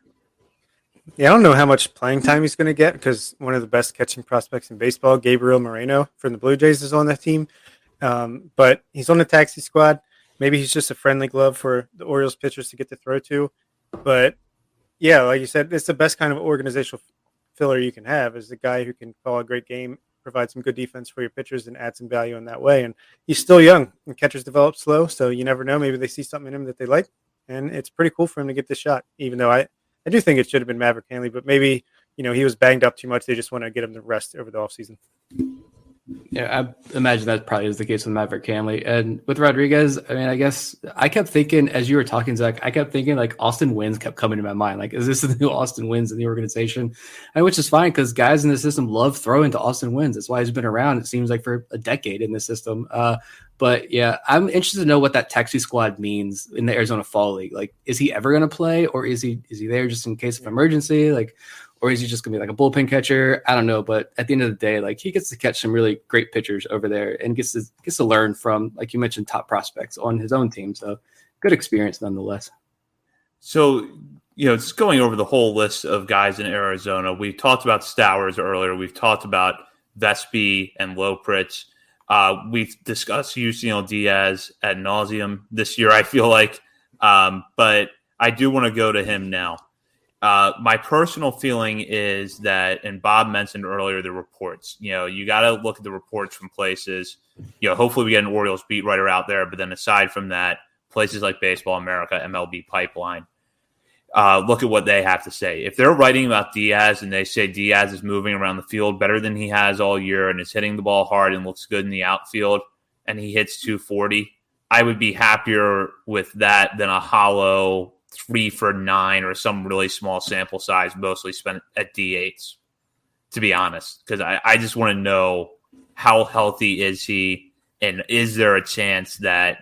Yeah, I don't know how much playing time he's going to get because one of the best catching prospects in baseball, Gabriel Moreno from the Blue Jays, is on that team. But he's on the taxi squad. Maybe he's just a friendly glove for the Orioles pitchers to get to throw to. But, yeah, like you said, it's the best kind of organizational filler you can have is the guy who can call a great game, provide some good defense for your pitchers, and add some value in that way. And he's still young, and catchers develop slow, so you never know. Maybe they see something in him that they like, and it's pretty cool for him to get this shot, even though I do think it should have been Maverick Hanley, but maybe, he was banged up too much. They just want to get him to rest over the offseason. Yeah, I imagine that probably is the case with Maverick Hanley. And with Rodriguez, I mean, I guess I kept thinking, as you were talking, Zach, I kept thinking like Austin Wynns kept coming to my mind. Like, is this the new Austin Wynns in the organization? And which is fine because guys in the system love throwing to Austin Wynns. That's why he's been around, it seems like, for a decade in the system. But yeah, I'm interested to know what that taxi squad means in the Arizona Fall League. Like, is he ever going to play, or is he there just in case of emergency? Like, or is he just going to be like a bullpen catcher? I don't know. But at the end of the day, like, he gets to catch some really great pitchers over there and gets to learn from, like you mentioned, top prospects on his own team. So good experience nonetheless. So, just going over the whole list of guys in Arizona, we talked about Stowers earlier. We've talked about Vespi and Lopritz. We've discussed Yusniel Diaz ad nauseum this year, I feel like. But I do want to go to him now. My personal feeling is that, and Bob mentioned earlier the reports, you got to look at the reports from places, hopefully we get an Orioles beat writer out there. But then aside from that, places like Baseball America, MLB Pipeline, look at what they have to say. If they're writing about Diaz and they say Diaz is moving around the field better than he has all year and is hitting the ball hard and looks good in the outfield and he hits 240, I would be happier with that than a hollow 3 for 9 or some really small sample size, mostly spent at DHs, to be honest, because I just want to know how healthy is he, and is there a chance that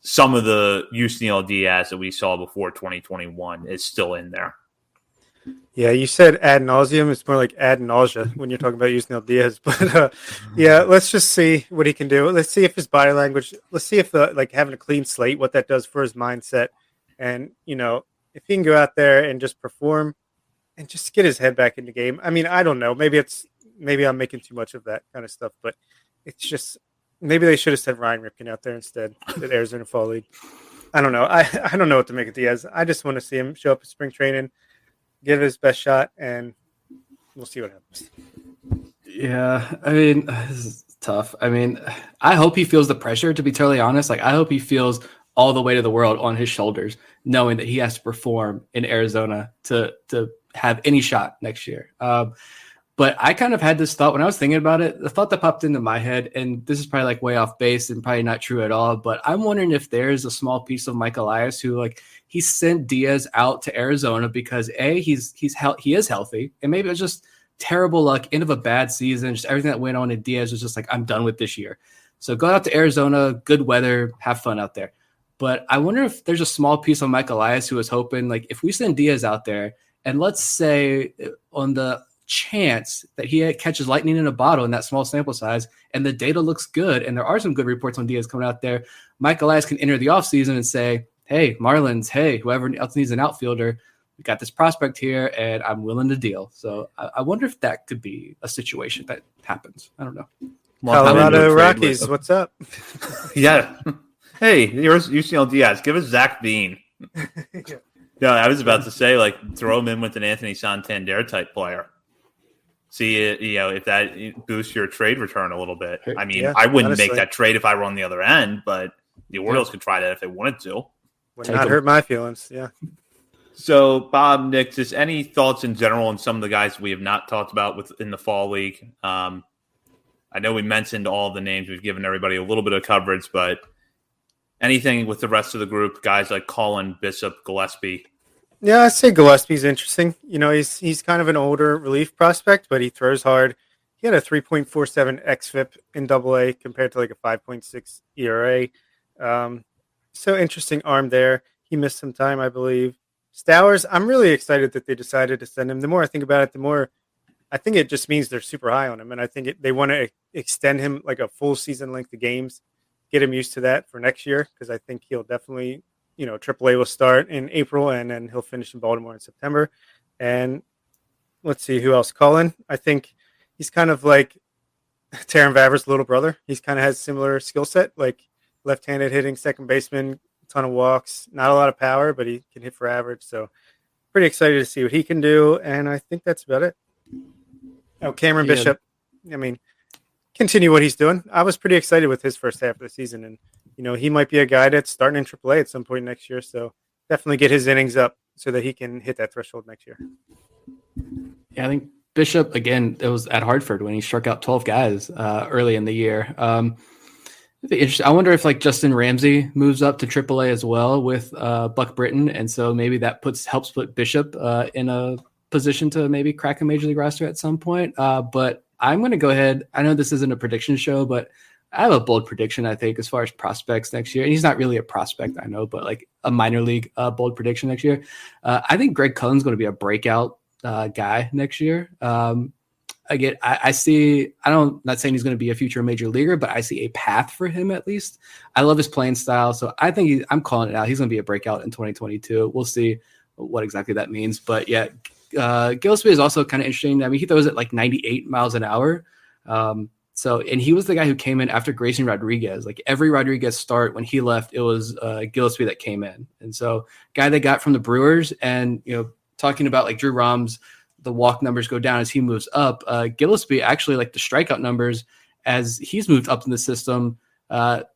some of the Yusniel Diaz that we saw before 2021 is still in there? Yeah, you said ad nauseum. It's more like ad nausea when you're talking about Yusniel Diaz. But yeah, let's just see what he can do. Let's see if his body language, let's see if having a clean slate, what that does for his mindset. And, if he can go out there and just perform and just get his head back in the game. I mean, I don't know. Maybe I'm making too much of that kind of stuff, but it's just, maybe they should have sent Ryan Ripken out there instead at Arizona Fall League. I don't know. I don't know what to make of Diaz. I just want to see him show up at spring training, give it his best shot, and we'll see what happens. Yeah, I mean, this is tough. I mean, I hope he feels the pressure, to be totally honest. Like, I hope he feels all the weight of the world on his shoulders, knowing that he has to perform in Arizona to have any shot next year. But I kind of had this thought when I was thinking about it, the thought that popped into my head, and this is probably like way off base and probably not true at all, but I'm wondering if there's a small piece of Mike Elias who, like, he sent Diaz out to Arizona because he is healthy, and maybe it was just terrible luck, end of a bad season, just everything that went on, and Diaz was just like, I'm done with this year. So go out to Arizona, good weather, have fun out there. But I wonder if there's a small piece of Mike Elias who was hoping, like, if we send Diaz out there, and let's say on the chance that he catches lightning in a bottle in that small sample size, and the data looks good, and there are some good reports on Diaz coming out there, Mike Elias can enter the offseason and say, hey, Marlins, hey, whoever else needs an outfielder, we got this prospect here, and I'm willing to deal. So I wonder if that could be a situation that happens. I don't know. Colorado Rockies, what's up? Yeah. Hey, here's Yusniel Diaz. Give us Zach Bean. Yeah, I was about to say, like, throw him in with an Anthony Santander type player. See, if that boosts your trade return a little bit. I mean, yeah, I wouldn't make that trade if I were on the other end, but the Orioles could try that if they wanted to. Would not hurt my feelings, yeah. So, Bob, Nick, just any thoughts in general on some of the guys we have not talked about in the Fall League? I know we mentioned all the names. We've given everybody a little bit of coverage, but anything with the rest of the group, guys like Colin, Bishop, Gillespie? Yeah, I'd say Gillespie's interesting. He's kind of an older relief prospect, but he throws hard. He had a 3.47 xFIP in AA compared to like a 5.6 ERA. So interesting arm there. He missed some time, I believe. Stowers, I'm really excited that they decided to send him. The more I think about it, the more I think it just means they're super high on him. And I think they want to extend him like a full season length of games, get him used to that for next year, because I think he'll definitely, AAA will start in April and then he'll finish in Baltimore in September. And let's see who else. Colin, I think he's kind of like Taron Vaver's little brother. He's kind of has similar skill set, like left-handed hitting second baseman, ton of walks, not a lot of power, but he can hit for average. So pretty excited to see what he can do. And I think that's about it. Oh, Cameron Bishop. I mean, continue what he's doing. I was pretty excited with his first half of the season. And, he might be a guy that's starting in AAA at some point next year. So definitely get his innings up so that he can hit that threshold next year. Yeah, I think Bishop, again, it was at Hartford when he struck out 12 guys early in the year. Interesting. I wonder if like Justin Ramsey moves up to AAA as well with Buck Britton, and so maybe that helps put Bishop in a position to maybe crack a major league roster at some point. But I'm going to go ahead. I know this isn't a prediction show, but I have a bold prediction, I think, as far as prospects next year. And he's not really a prospect, I know, but like a minor league bold prediction next year. I think Greg Cullen's going to be a breakout guy next year. Again, I see, not saying he's going to be a future major leaguer, but I see a path for him at least. I love his playing style. So I think I'm calling it out. He's going to be a breakout in 2022. We'll see what exactly that means. But yeah, Gillespie is also kind of interesting. I mean, he throws at like 98 miles an hour. And he was the guy who came in after Grayson Rodriguez. Like every Rodriguez start when he left, it was Gillespie that came in. And so guy they got from the Brewers, and, talking about like Drew Rom's, the walk numbers go down as he moves up. Gillespie actually, like the strikeout numbers, as he's moved up in the system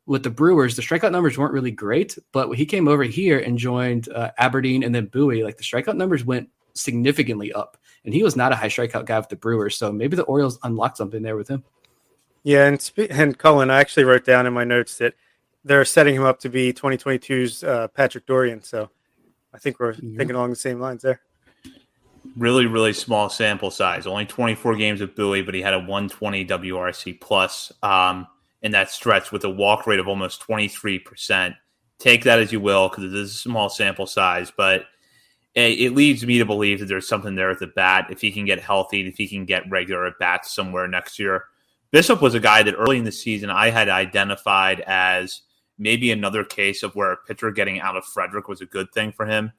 with the Brewers, the strikeout numbers weren't really great, but when he came over here and joined Aberdeen and then Bowie, like the strikeout numbers went significantly up, and he was not a high strikeout guy with the Brewers. So maybe the Orioles unlocked something there with him. Yeah. And Cullen, I actually wrote down in my notes that they're setting him up to be 2022's Patrick Dorian. So I think we're thinking along the same lines there. Really, really small sample size. Only 24 games at Bowie, but he had a 120 WRC plus in that stretch with a walk rate of almost 23%. Take that as you will, because it is a small sample size, but it leads me to believe that there's something there at the bat. If he can get healthy, if he can get regular at bats somewhere next year. Bishop was a guy that early in the season I had identified as maybe another case of where a pitcher getting out of Frederick was a good thing for him,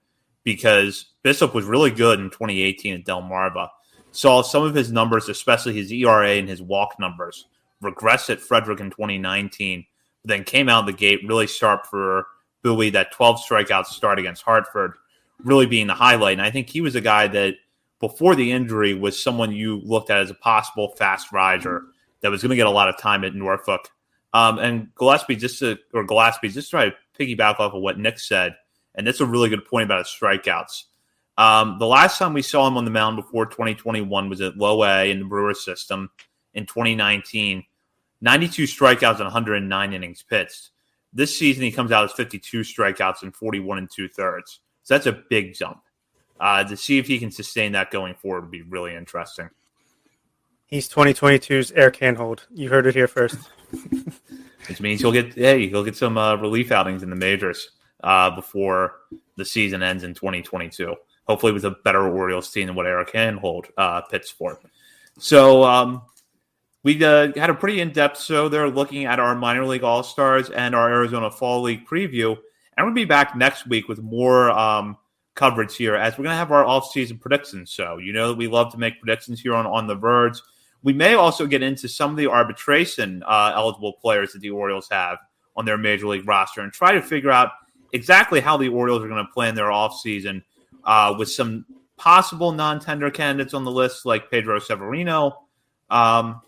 because Bishop was really good in 2018 at Delmarva. Saw some of his numbers, especially his ERA and his walk numbers, regress at Frederick in 2019, but then came out of the gate really sharp for Bowie. That 12 strikeout start against Hartford really being the highlight. And I think he was a guy that before the injury was someone you looked at as a possible fast riser that was going to get a lot of time at Norfolk. And Gillespie, just to try to piggyback off of what Nick said, and that's a really good point about his strikeouts. The last time we saw him on the mound before 2021 was at Low A in the Brewers system in 2019. 92 strikeouts and 109 innings pitched. This season, he comes out as 52 strikeouts and 41 2/3. So that's a big jump. To see if he can sustain that going forward would be really interesting. He's 2022's Eric Handhold. You heard it here first. Which means he'll get some relief outings in the majors before the season ends in 2022. Hopefully with a better Orioles team than what Eric Handhold pitched for. So we had a pretty in-depth show there looking at our minor league all-stars and our Arizona Fall League preview. And we'll be back next week with more coverage here as we're going to have our off-season predictions show. You know that we love to make predictions here on The Verge. We may also get into some of the arbitration eligible players that the Orioles have on their major league roster and try to figure out exactly how the Orioles are going to plan their offseason with some possible non-tender candidates on the list like Pedro Severino. And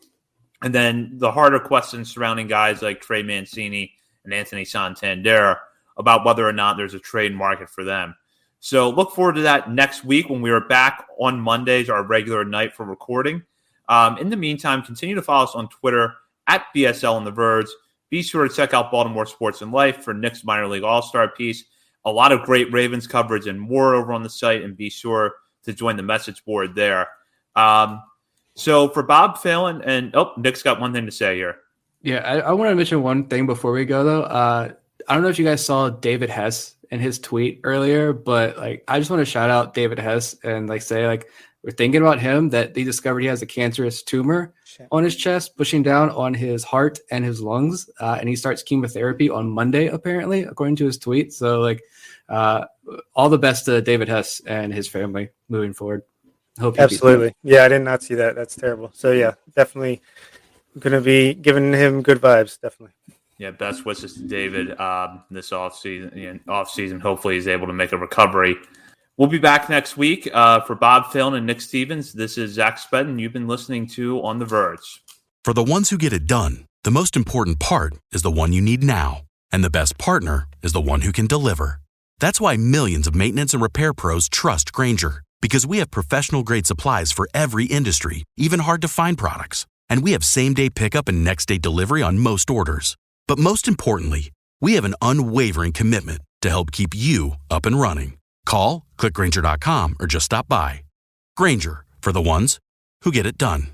then the harder questions surrounding guys like Trey Mancini and Anthony Santander about whether or not there's a trade market for them. So look forward to that next week when we are back on Mondays, our regular night for recording. In the meantime, continue to follow us on Twitter at BSL on The Verge. be sure to check out Baltimore Sports and Life for Nick's minor league all-star piece. A lot of great Ravens coverage and more over on the site, and be sure to join the message board there. So for Bob Phelan, and Nick's got one thing to say here. Yeah, I want to mention one thing before we go, though. I don't know if you guys saw David Hess in his tweet earlier, but I just want to shout out David Hess and say we're thinking about him, that they discovered he has a cancerous tumor on his chest, pushing down on his heart and his lungs, and he starts chemotherapy on Monday, apparently, according to his tweet. So all the best to David Hess and his family moving forward. Hope absolutely. Yeah, I did not see that. That's terrible. So yeah, definitely going to be giving him good vibes. Definitely. Yeah, best wishes to David this offseason. Hopefully he's able to make a recovery. We'll be back next week. For Bob Phelan and Nick Stevens, this is Zach Spedden. You've been listening to On the Verge. For the ones who get it done, the most important part is the one you need now. And the best partner is the one who can deliver. That's why millions of maintenance and repair pros trust Grainger, because we have professional-grade supplies for every industry, even hard-to-find products. And we have same-day pickup and next-day delivery on most orders. But most importantly, we have an unwavering commitment to help keep you up and running. Call, click Grainger.com, or just stop by. Grainger, for the ones who get it done.